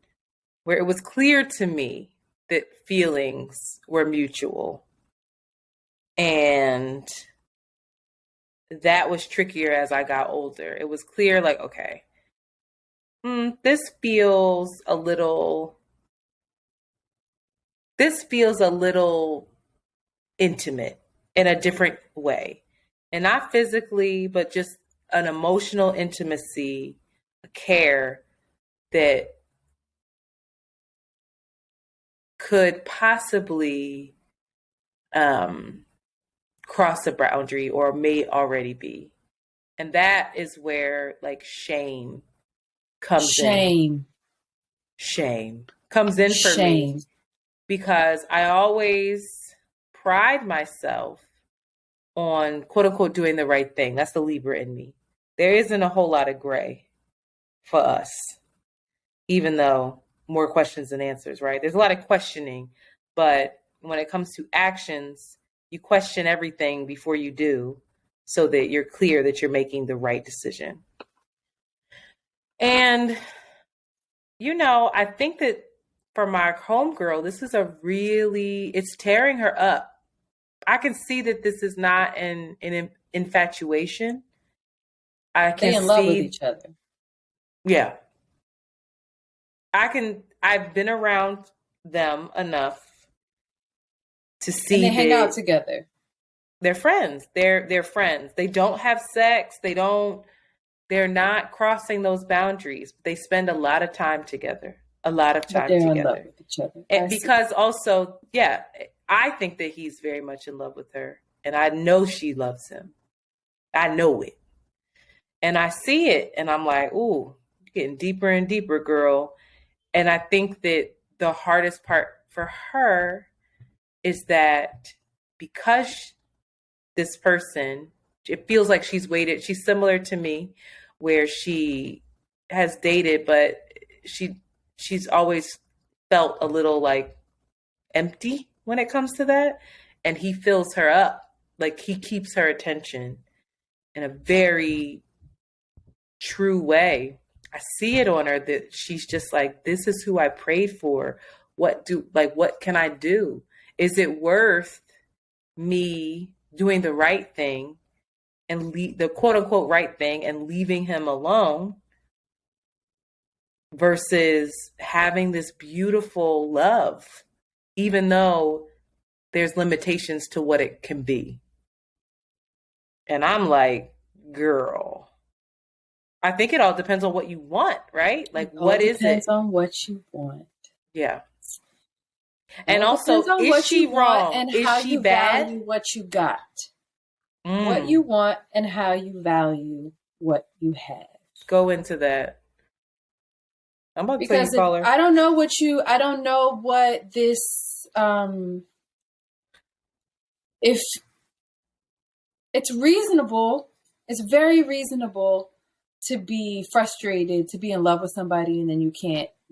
where it was clear to me that feelings were mutual. And that was trickier as I got older. It was clear, like, okay, this feels a little intimate in a different way. And not physically, but just an emotional intimacy, a care that could possibly cross a boundary or may already be. And that is where like shame comes in. Shame comes in for me, because I always pride myself on quote unquote doing the right thing. That's the Libra in me. There isn't a whole lot of gray for us, even though more questions than answers, right? There's a lot of questioning, but when it comes to actions, you question everything before you do so that you're clear that you're making the right decision. And, I think that for my homegirl, this is it's tearing her up. I can see that this is not an infatuation. They in love with each other. Yeah. I've been around them enough to see and they hang out together. They're friends. They're friends. They don't have sex. They're not crossing those boundaries. They spend a lot of time together. But they're in love with each other. And because also, I think that he's very much in love with her. And I know she loves him. I know it. And I see it. And I'm like, ooh, getting deeper and deeper, girl. And I think that the hardest part for her is that because this person, it feels like she's waited. She's similar to me, where she has dated, but she's always felt a little like empty when it comes to that. And he fills her up. Like he keeps her attention in a very true way. I see it on her that she's just like, this is who I prayed for. What can I do? Is it worth me doing the right thing and the quote unquote right thing and leaving him alone versus having this beautiful love, even though there's limitations to what it can be? And I'm like, girl, I think it all depends on what you want, right? Like, what is it? Depends on what you want. Yeah. And also, is she wrong? And is how she you bad? Value what you got. What you want and how you value what you have. Go into that. I'm about to tell you, caller. I don't know what this, if it's reasonable, it's very reasonable to be frustrated, to be in love with somebody, and then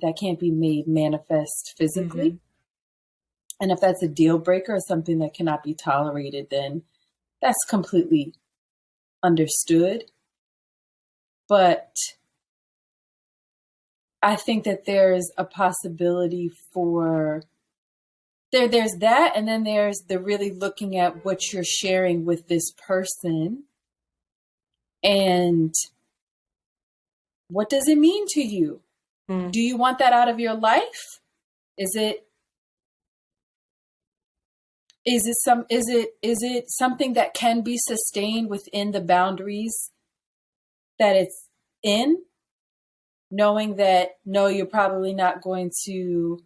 that can't be made manifest physically. Mm-hmm. And if that's a deal breaker or something that cannot be tolerated, then that's completely understood. But I think that there's a possibility for there's that, and then there's the really looking at what you're sharing with this person and what does it mean to you? Do you want that out of your life? Is it something that can be sustained within the boundaries that it's in? knowing that, no, you're probably not going to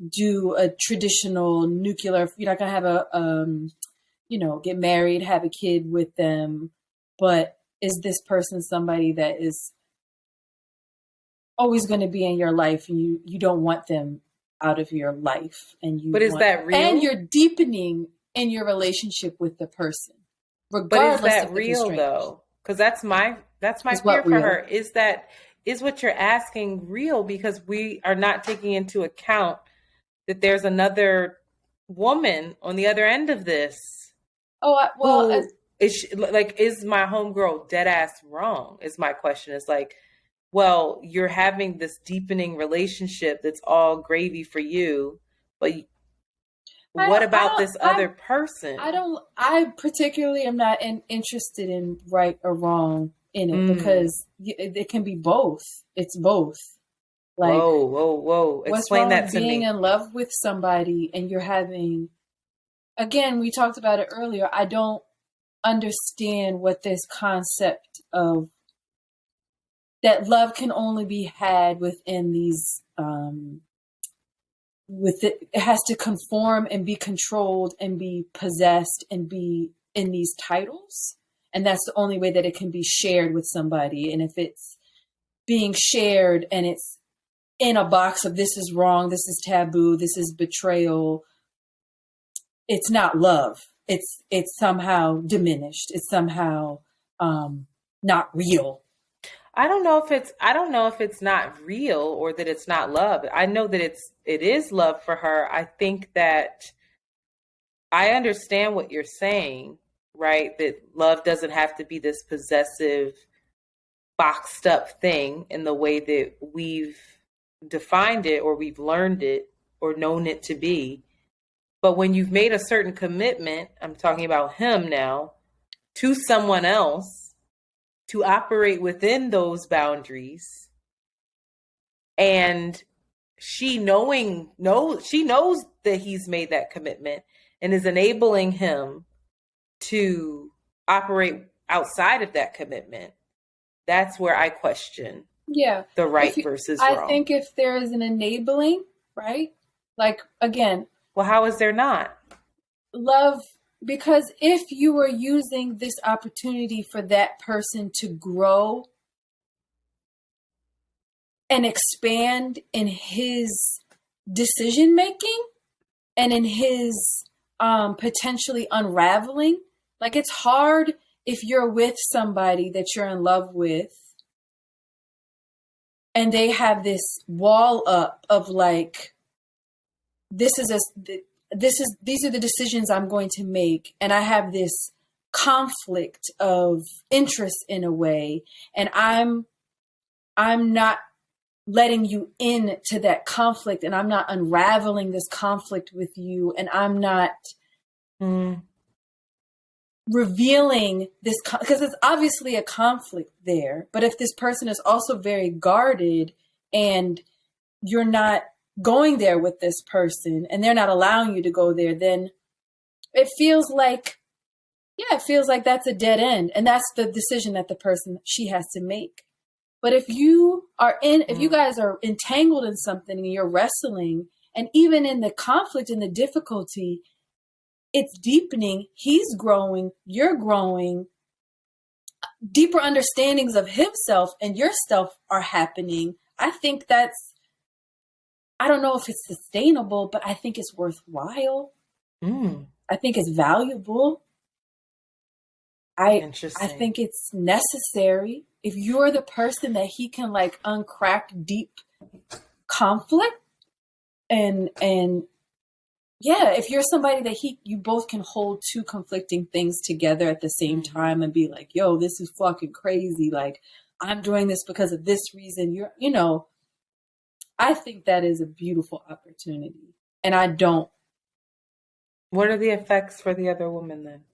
do a traditional nuclear, you're not going to have get married, have a kid with them. But is this person somebody that is always going to be in your life, and you don't want them out of your life, but is that real? And you're deepening in your relationship with the person, regardless. But is that real though? Because that's my fear for her. Is what you're asking real? Because we are not taking into account that there's another woman on the other end of this. Is my homegirl dead ass wrong? Is my question. Is like, well, you're having this deepening relationship that's all gravy for you, but what about this other person? I particularly am not interested in right or wrong in it, because it can be both. It's both. Like, whoa. Explain that to me. Being in love with somebody and you're having, again, we talked about it earlier. I don't understand what this concept of that love can only be had within these, it has to conform and be controlled and be possessed and be in these titles. And that's the only way that it can be shared with somebody. And if it's being shared and it's in a box of this is wrong, this is taboo, this is betrayal, it's not love. It's somehow diminished. It's somehow not real. I don't know if it's not real or that it's not love. I know that it is love for her. I think that I understand what you're saying, right? That love doesn't have to be this possessive, boxed up thing in the way that we've defined it or we've learned it or known it to be. But when you've made a certain commitment, I'm talking about him now, to someone else, to operate within those boundaries, and she knows that he's made that commitment and is enabling him to operate outside of that commitment, that's where I question the right versus wrong. I think if there is an enabling, right? Like, again. Well, how is there not? Love. Because if you were using this opportunity for that person to grow and expand in his decision making and in his potentially unraveling, like, it's hard if you're with somebody that you're in love with and they have this wall up of like, these are the decisions I'm going to make. And I have this conflict of interest in a way. And I'm not letting you into that conflict, and I'm not unraveling this conflict with you. And I'm not revealing this, because it's obviously a conflict there. But if this person is also very guarded and you're not going there with this person and they're not allowing you to go there, then it feels like that's a dead end. And that's the decision that she has to make. But if you guys are entangled in something and you're wrestling, and even in the conflict and the difficulty, it's deepening, he's growing, you're growing, deeper understandings of himself and yourself are happening. I think I don't know if it's sustainable, but I think it's worthwhile. I think it's valuable. I think it's necessary. If you're the person that he can like uncrack deep conflict and if you're somebody that you both can hold two conflicting things together at the same time and be like, yo, this is fucking crazy. Like, I'm doing this because of this reason. I think that is a beautiful opportunity. And I don't. What are the effects for the other woman then?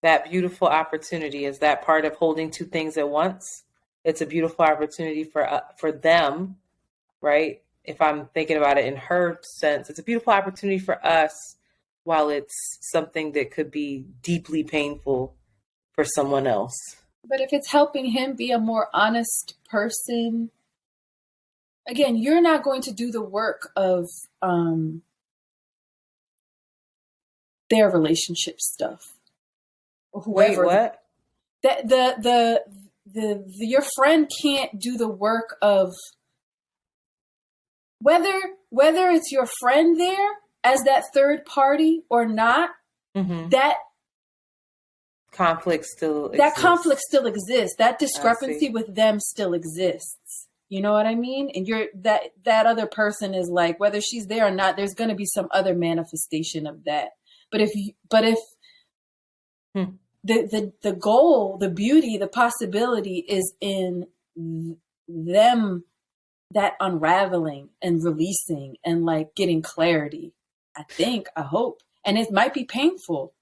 That beautiful opportunity, is that part of holding two things at once? It's a beautiful opportunity for them, right? If I'm thinking about it in her sense, it's a beautiful opportunity for us, while it's something that could be deeply painful for someone else. But if it's helping him be a more honest person, again, you're not going to do the work of their relationship stuff. Or whoever. Wait, what? Your friend can't do the work of whether it's your friend there as that third party or not. Mm-hmm. That conflict still exists. That discrepancy with them still exists. You know what I mean? And that other person is like, whether she's there or not, there's going to be some other manifestation of that. But if the goal, the beauty, the possibility is in them, that unraveling and releasing and like getting clarity, I hope. And it might be painful.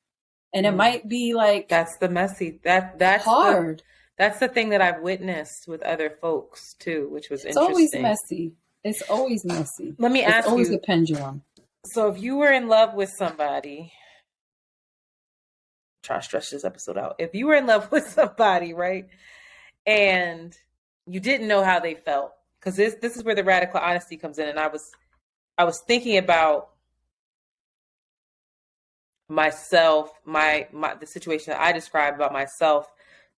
And it might be like, that's the messy, that's hard. That's the thing that I've witnessed with other folks too, which was it's interesting. It's always messy. Let me ask you. It's always a pendulum. So if you were in love with somebody, try to stretch this episode out. If you were in love with somebody, right, and you didn't know how they felt, because this is where the radical honesty comes in, and I was thinking about myself, the situation that I described about myself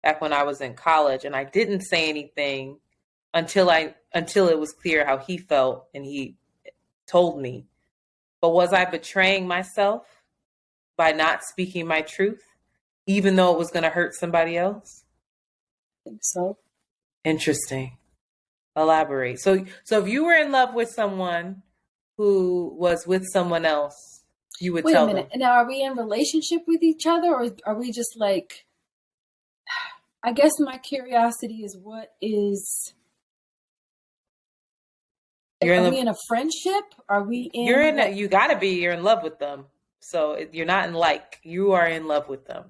back when I was in college, and I didn't say anything until it was clear how he felt, and he told me. But was I betraying myself by not speaking my truth, even though it was going to hurt somebody else? I think so. Interesting. Elaborate. So if you were in love with someone who was with someone else, you would tell them. Wait a minute. Now, are we in relationship with each other, or are we just like? I guess my curiosity is, what is? Are we in a friendship? Are we in? You gotta be. You're in love with them. So you're not in like. You are in love with them.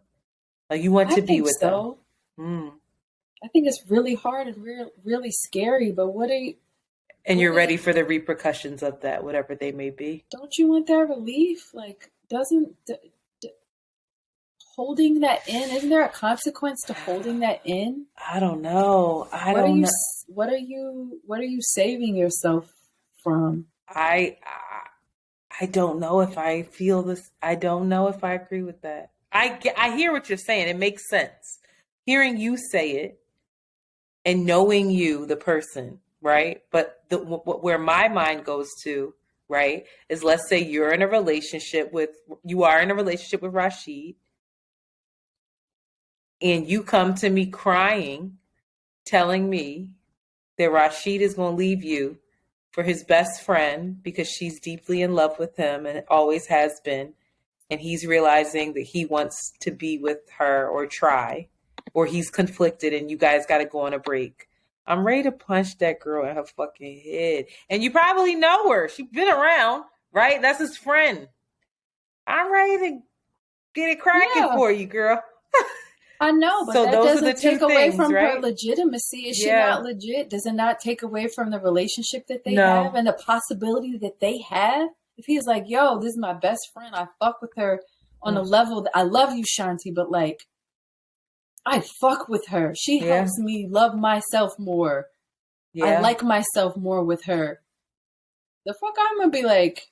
Like you want to be with them. I think it's really hard and really scary. But what are you? And you're ready for the repercussions of that, whatever they may be. Don't you want that relief? Like, doesn't holding that in? Isn't there a consequence to holding that in? I don't know. What are you saving yourself from? I don't know if I feel this. I don't know if I agree with that. I hear what you're saying. It makes sense. Hearing you say it and knowing you, the person, right? But where my mind goes to, right, is let's say you are in a relationship with Rashid, and you come to me crying, telling me that Rashid is going to leave you for his best friend because she's deeply in love with him and always has been. And he's realizing that he wants to be with her or try, or he's conflicted and you guys got to go on a break. I'm ready to punch that girl in her fucking head. And you probably know her. She's been around, right? That's his friend. I'm ready to get it cracking for you, girl. I know, but so that doesn't take away from her legitimacy. Is she not legit? Does it not take away from the relationship that they have and the possibility that they have? If he's like, yo, this is my best friend. I fuck with her on a level that I love you, Shanti, but like, I fuck with her. She helps me love myself more. Yeah. I like myself more with her. The fuck I'm going to be like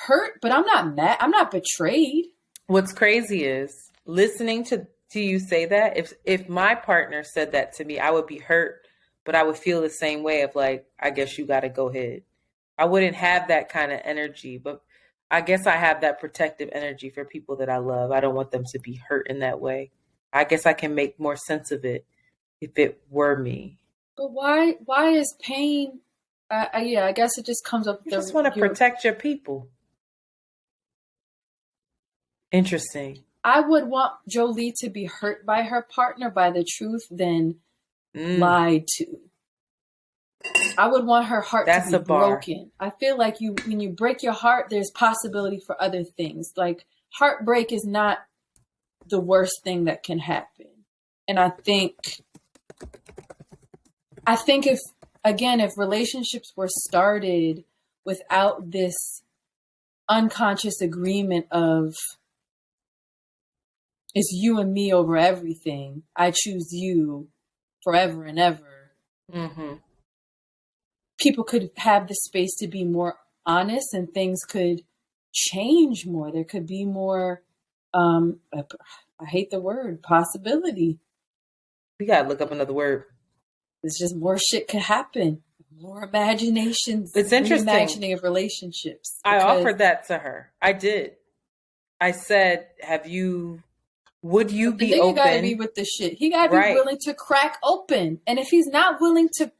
hurt, but I'm not mad. I'm not betrayed. What's crazy is listening to you say that. If my partner said that to me, I would be hurt, but I would feel the same way of like, I guess you got to go ahead. I wouldn't have that kind of energy, but I guess I have that protective energy for people that I love. I don't want them to be hurt in that way. I guess I can make more sense of it if it were me. But why is pain? I guess it just comes up. You just want to protect your people. Interesting. I would want Jolie to be hurt by her partner by the truth than lied to. I would want her heart to be broken. I feel like when you break your heart, there's possibility for other things. Like heartbreak is not the worst thing that can happen. And I think if relationships were started without this unconscious agreement of it's you and me over everything. I choose you forever and ever. Mm-hmm. People could have the space to be more honest and things could change more. There could be more, I hate the word, possibility. We got to look up another word. There's just more shit could happen. More imaginations. It's interesting. Reimagining of relationships. I offered that to her. I did. I said, would you be open? You gotta be with the shit. He gotta be willing to crack open. And if he's not willing to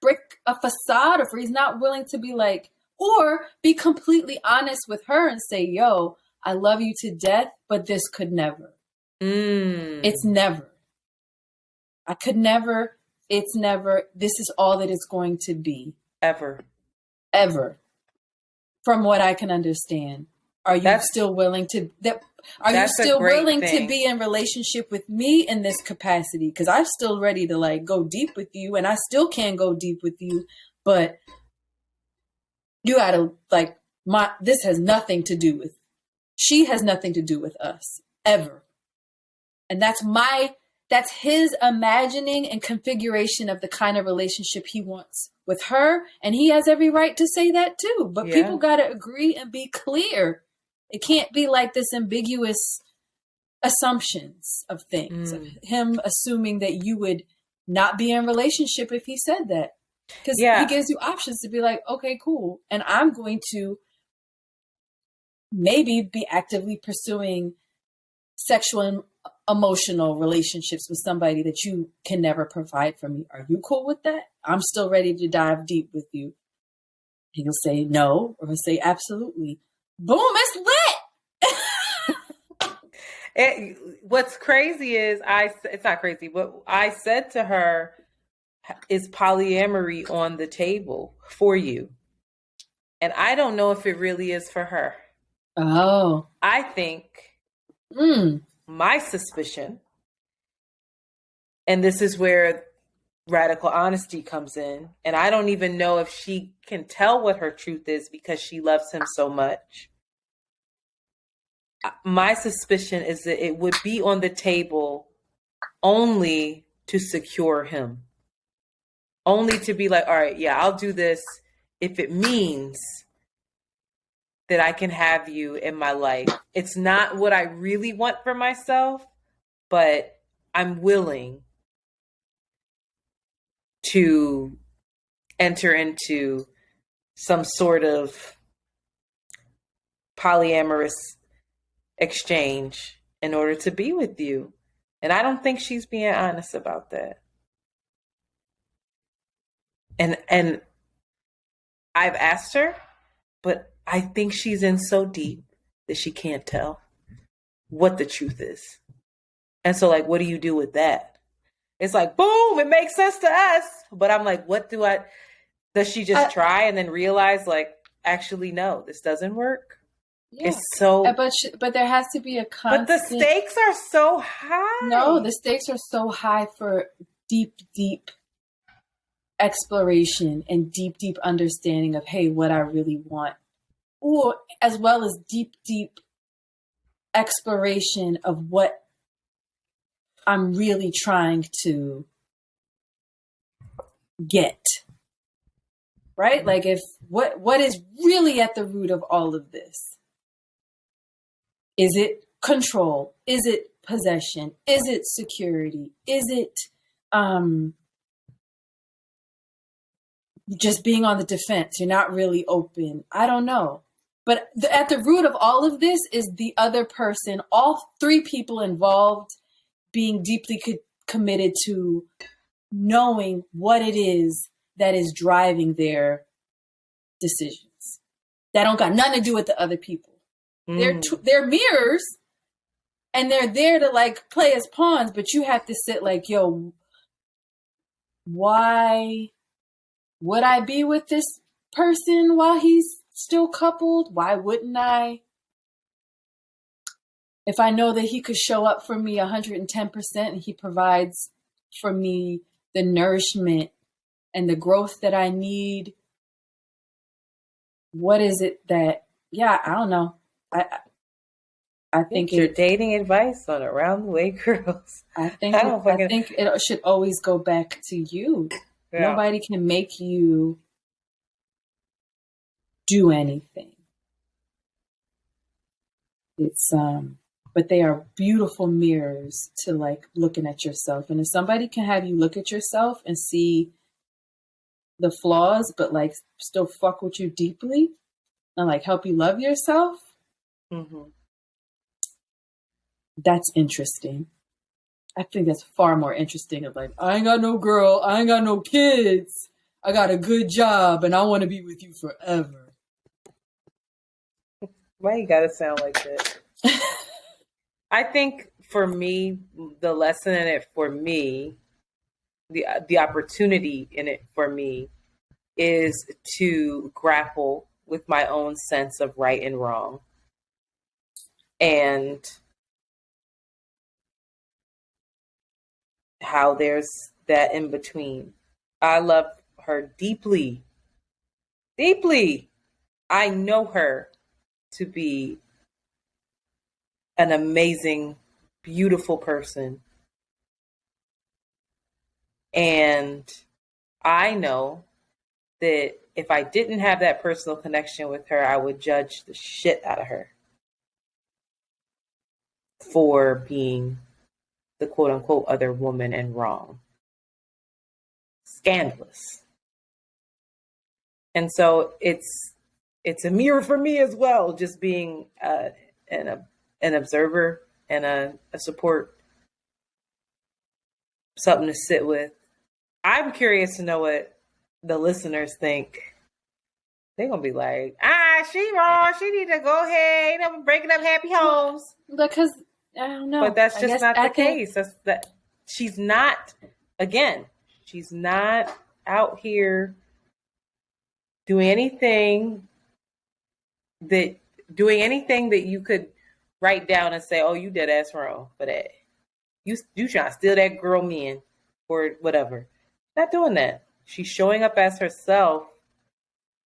break a facade, or if he's not willing to be like, or be completely honest with her and say, yo, I love you to death, but this could never. It's never. I could never. It's never. This is all that it's going to be. Ever. From what I can understand. Are you still willing to are you still willing to be in relationship with me in this capacity? Because I'm still ready to like go deep with you, and I still can go deep with you, but you gotta like this has nothing to do with she has nothing to do with us ever. And that's his imagining and configuration of the kind of relationship he wants with her. And he has every right to say that too. But people got to agree and be clear. It can't be like this ambiguous assumptions of things. Of him assuming that you would not be in relationship if he said that. Because he gives you options to be like, okay, cool. And I'm going to maybe be actively pursuing sexual and emotional relationships with somebody that you can never provide for me. Are you cool with that? I'm still ready to dive deep with you. He'll say no, or he'll say absolutely. Boom, it's lit. What's crazy is it's not crazy, but I said to her, is polyamory on the table for you? And I don't know if it really is for her. Oh. I think my suspicion, and this is where radical honesty comes in, and I don't even know if she can tell what her truth is because she loves him so much. My suspicion is that it would be on the table only to secure him. Only to be like, all right, yeah, I'll do this if it means that I can have you in my life. It's not what I really want for myself, but I'm willing to enter into some sort of polyamorous exchange in order to be with you. And I don't think she's being honest about that. And I've asked her, but I think she's in so deep that she can't tell what the truth is. And so, like, what do you do with that? It's like, boom, it makes sense to us. But I'm like, does she just try and then realize, like, actually, no, this doesn't work? Yeah. It's so... But there has to be a constant... But the stakes are so high. No, the stakes are so high for deep, deep exploration and deep, deep understanding of, hey, what I really want. Or as well as deep, deep exploration of what I'm really trying to get. Right? Like what is really at the root of all of this? Is it control? Is it possession? Is it security? Is it just being on the defense? You're not really open. I don't know. But at the root of all of this is the other person, all three people involved being deeply committed to knowing what it is that is driving their decisions. That don't got nothing to do with the other people. They're mirrors, and they're there to like play as pawns, but you have to sit like, yo, why would I be with this person while he's still coupled? Why wouldn't I? If I know that he could show up for me 110% and he provides for me the nourishment and the growth that I need, what is it that, I don't know. I think Get your dating advice on Around the Way Girls. I think it should always go back to you. Yeah. Nobody can make you do anything. It's but they are beautiful mirrors to like looking at yourself. And if somebody can have you look at yourself and see the flaws, but like still fuck with you deeply and like help you love yourself, that's interesting. I think that's far more interesting of like, I ain't got no girl, I ain't got no kids, I got a good job, and I want to be with you forever. Why you gotta sound like that? I think for me, the lesson in it for me, the opportunity in it for me is to grapple with my own sense of right and wrong. And how there's that in between. I love her deeply. Deeply. I know her to be an amazing, beautiful person. And I know that if I didn't have that personal connection with her, I would judge the shit out of her for being the quote unquote other woman and wrong. Scandalous. And so it's a mirror for me as well, just being an observer and a support, something to sit with. I'm curious to know what the listeners think. They're going to be like, she wrong. She need to go ahead. I'm breaking up happy homes. Because, I don't know. But that's just not the case. That's that. She's not, again, she's not out here doing anything that you could write down and say, oh, you dead ass wrong for that. You trying to steal that girl man or whatever. Not doing that. She's showing up as herself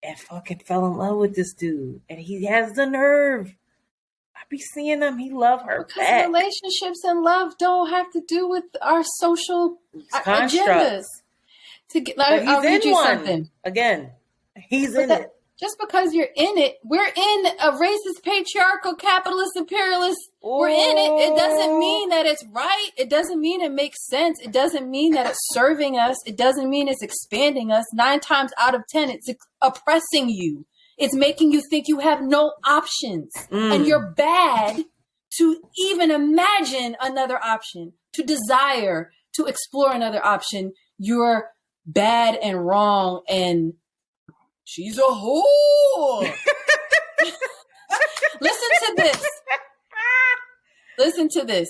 and fucking fell in love with this dude. And he has the nerve. I be seeing him. He love her back. Relationships and love don't have to do with our social agendas. I'll read you something. Again, he's in it. Just because you're in it, we're in a racist, patriarchal, capitalist, imperialist. Ooh. We're in it. It doesn't mean that it's right. It doesn't mean it makes sense. It doesn't mean that it's serving us. It doesn't mean it's expanding us. 9 times out of 10, it's oppressing you. It's making you think you have no options. And you're bad to even imagine another option, to desire, to explore another option. You're bad and wrong and she's a whore. Listen to this. Listen to this.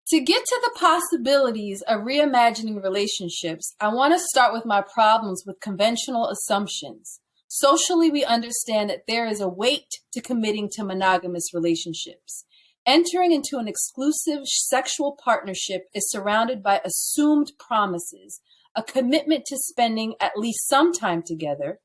To get to the possibilities of reimagining relationships, I want to start with my problems with conventional assumptions. Socially, we understand that there is a weight to committing to monogamous relationships. Entering into an exclusive sexual partnership is surrounded by assumed promises, a commitment to spending at least some time together,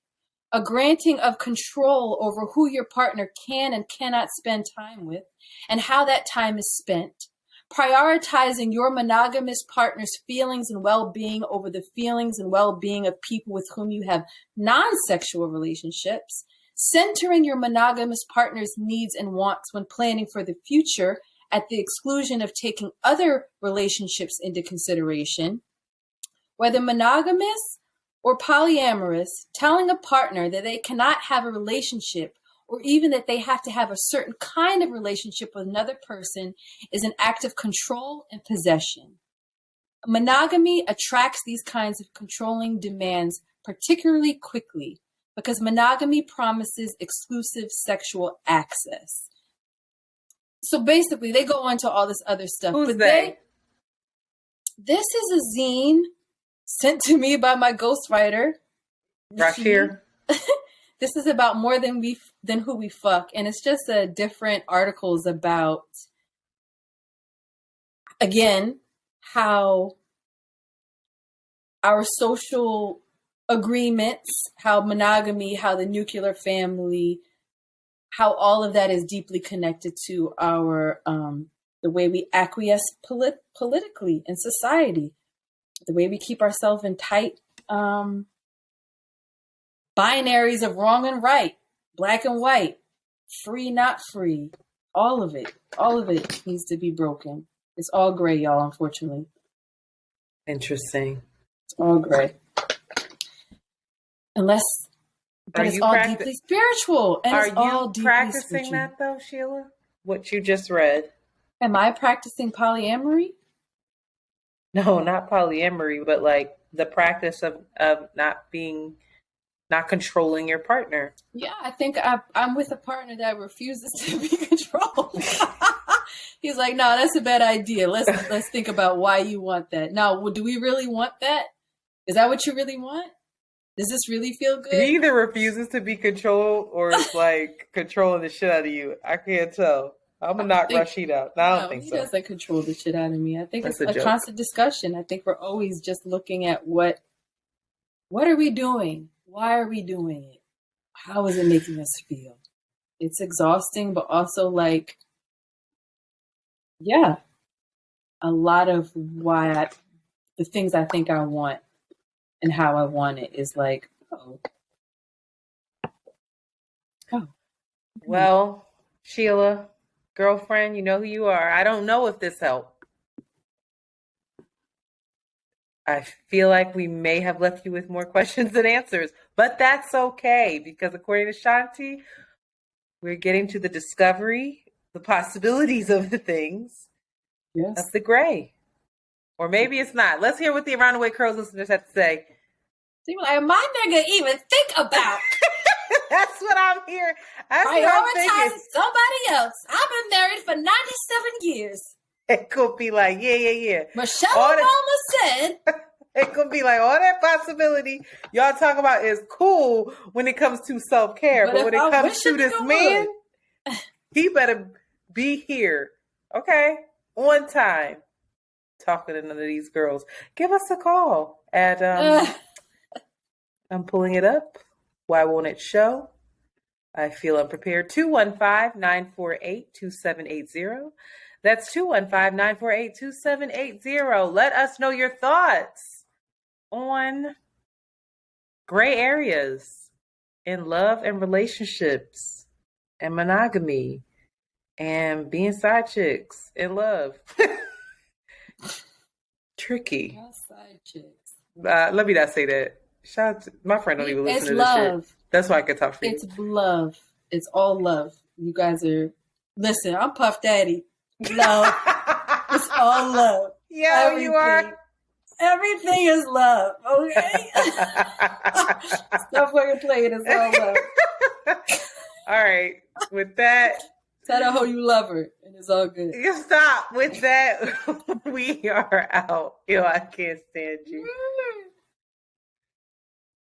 a granting of control over who your partner can and cannot spend time with, and how that time is spent, prioritizing your monogamous partner's feelings and well-being over the feelings and well-being of people with whom you have non-sexual relationships, centering your monogamous partner's needs and wants when planning for the future at the exclusion of taking other relationships into consideration, whether monogamous or polyamorous, telling a partner that they cannot have a relationship or even that they have to have a certain kind of relationship with another person is an act of control and possession. Monogamy attracts these kinds of controlling demands particularly quickly because monogamy promises exclusive sexual access. So basically, they go into all this other stuff. Who's they? This is a zine sent to me by my ghostwriter. Rashir. This is about more than who we fuck. And it's just different articles about, again, how our social agreements, how monogamy, how the nuclear family, how all of that is deeply connected to our the way we acquiesce politically in society, the way we keep ourselves in tight binaries of wrong and right, black and white, free, not free. All of it needs to be broken. It's all gray, y'all, unfortunately. Interesting. It's all gray. But it's all deeply spiritual. And are it's all you practicing that though, Sheila? What you just read? Am I practicing polyamory? No, not polyamory, but like the practice of not controlling your partner. Yeah, I think I'm with a partner that refuses to be controlled. He's like, no, that's a bad idea. Let's think about why you want that. Now, do we really want that? Is that what you really want? Does this really feel good? He either refuses to be controlled or it's like controlling the shit out of you. I can't tell. I'm gonna knock Rashid out. No, I don't think so. He doesn't control the shit out of me. I think it's a constant discussion. I think we're always just looking at what are we doing? Why are we doing it? How is it making us feel? It's exhausting, but also like, yeah, a lot of the things I think I want and how I want it is like, oh. Well, Sheila, girlfriend, you know who you are. I don't know if this helped. I feel like we may have left you with more questions than answers, but that's okay because according to Shanti, we're getting to the discovery, the possibilities of the things, of the gray. Or maybe it's not. Let's hear what the Around the Way Curls listeners have to say. See, like, my nigga even think about. That's what I'm hearing. Prioritizing somebody else. I've been married for 97 years. It could be like, yeah. Michelle Obama said. It could be like all that possibility y'all talk about is cool when it comes to self-care. But when it comes to this man, he better be here. Okay? On time. Talking to none of these girls. Give us a call at, I'm pulling it up. Why won't it show? I feel unprepared. 215-948-2780. That's 215-948-2780. Let us know your thoughts on gray areas in love and relationships and monogamy and being side chicks in love. Tricky. Side chicks. Let me not say that. My friend don't even listen to this shit. That's why I can talk for you. It's love. It's all love. You guys are... Listen, I'm Puff Daddy. Love. It's all love. Yeah, you are. Everything is love, okay? Stop fucking playing. It's all love. All right. With that... Tell her how you love her, and it's all good. Stop. With that, we are out. Yo, I can't stand you.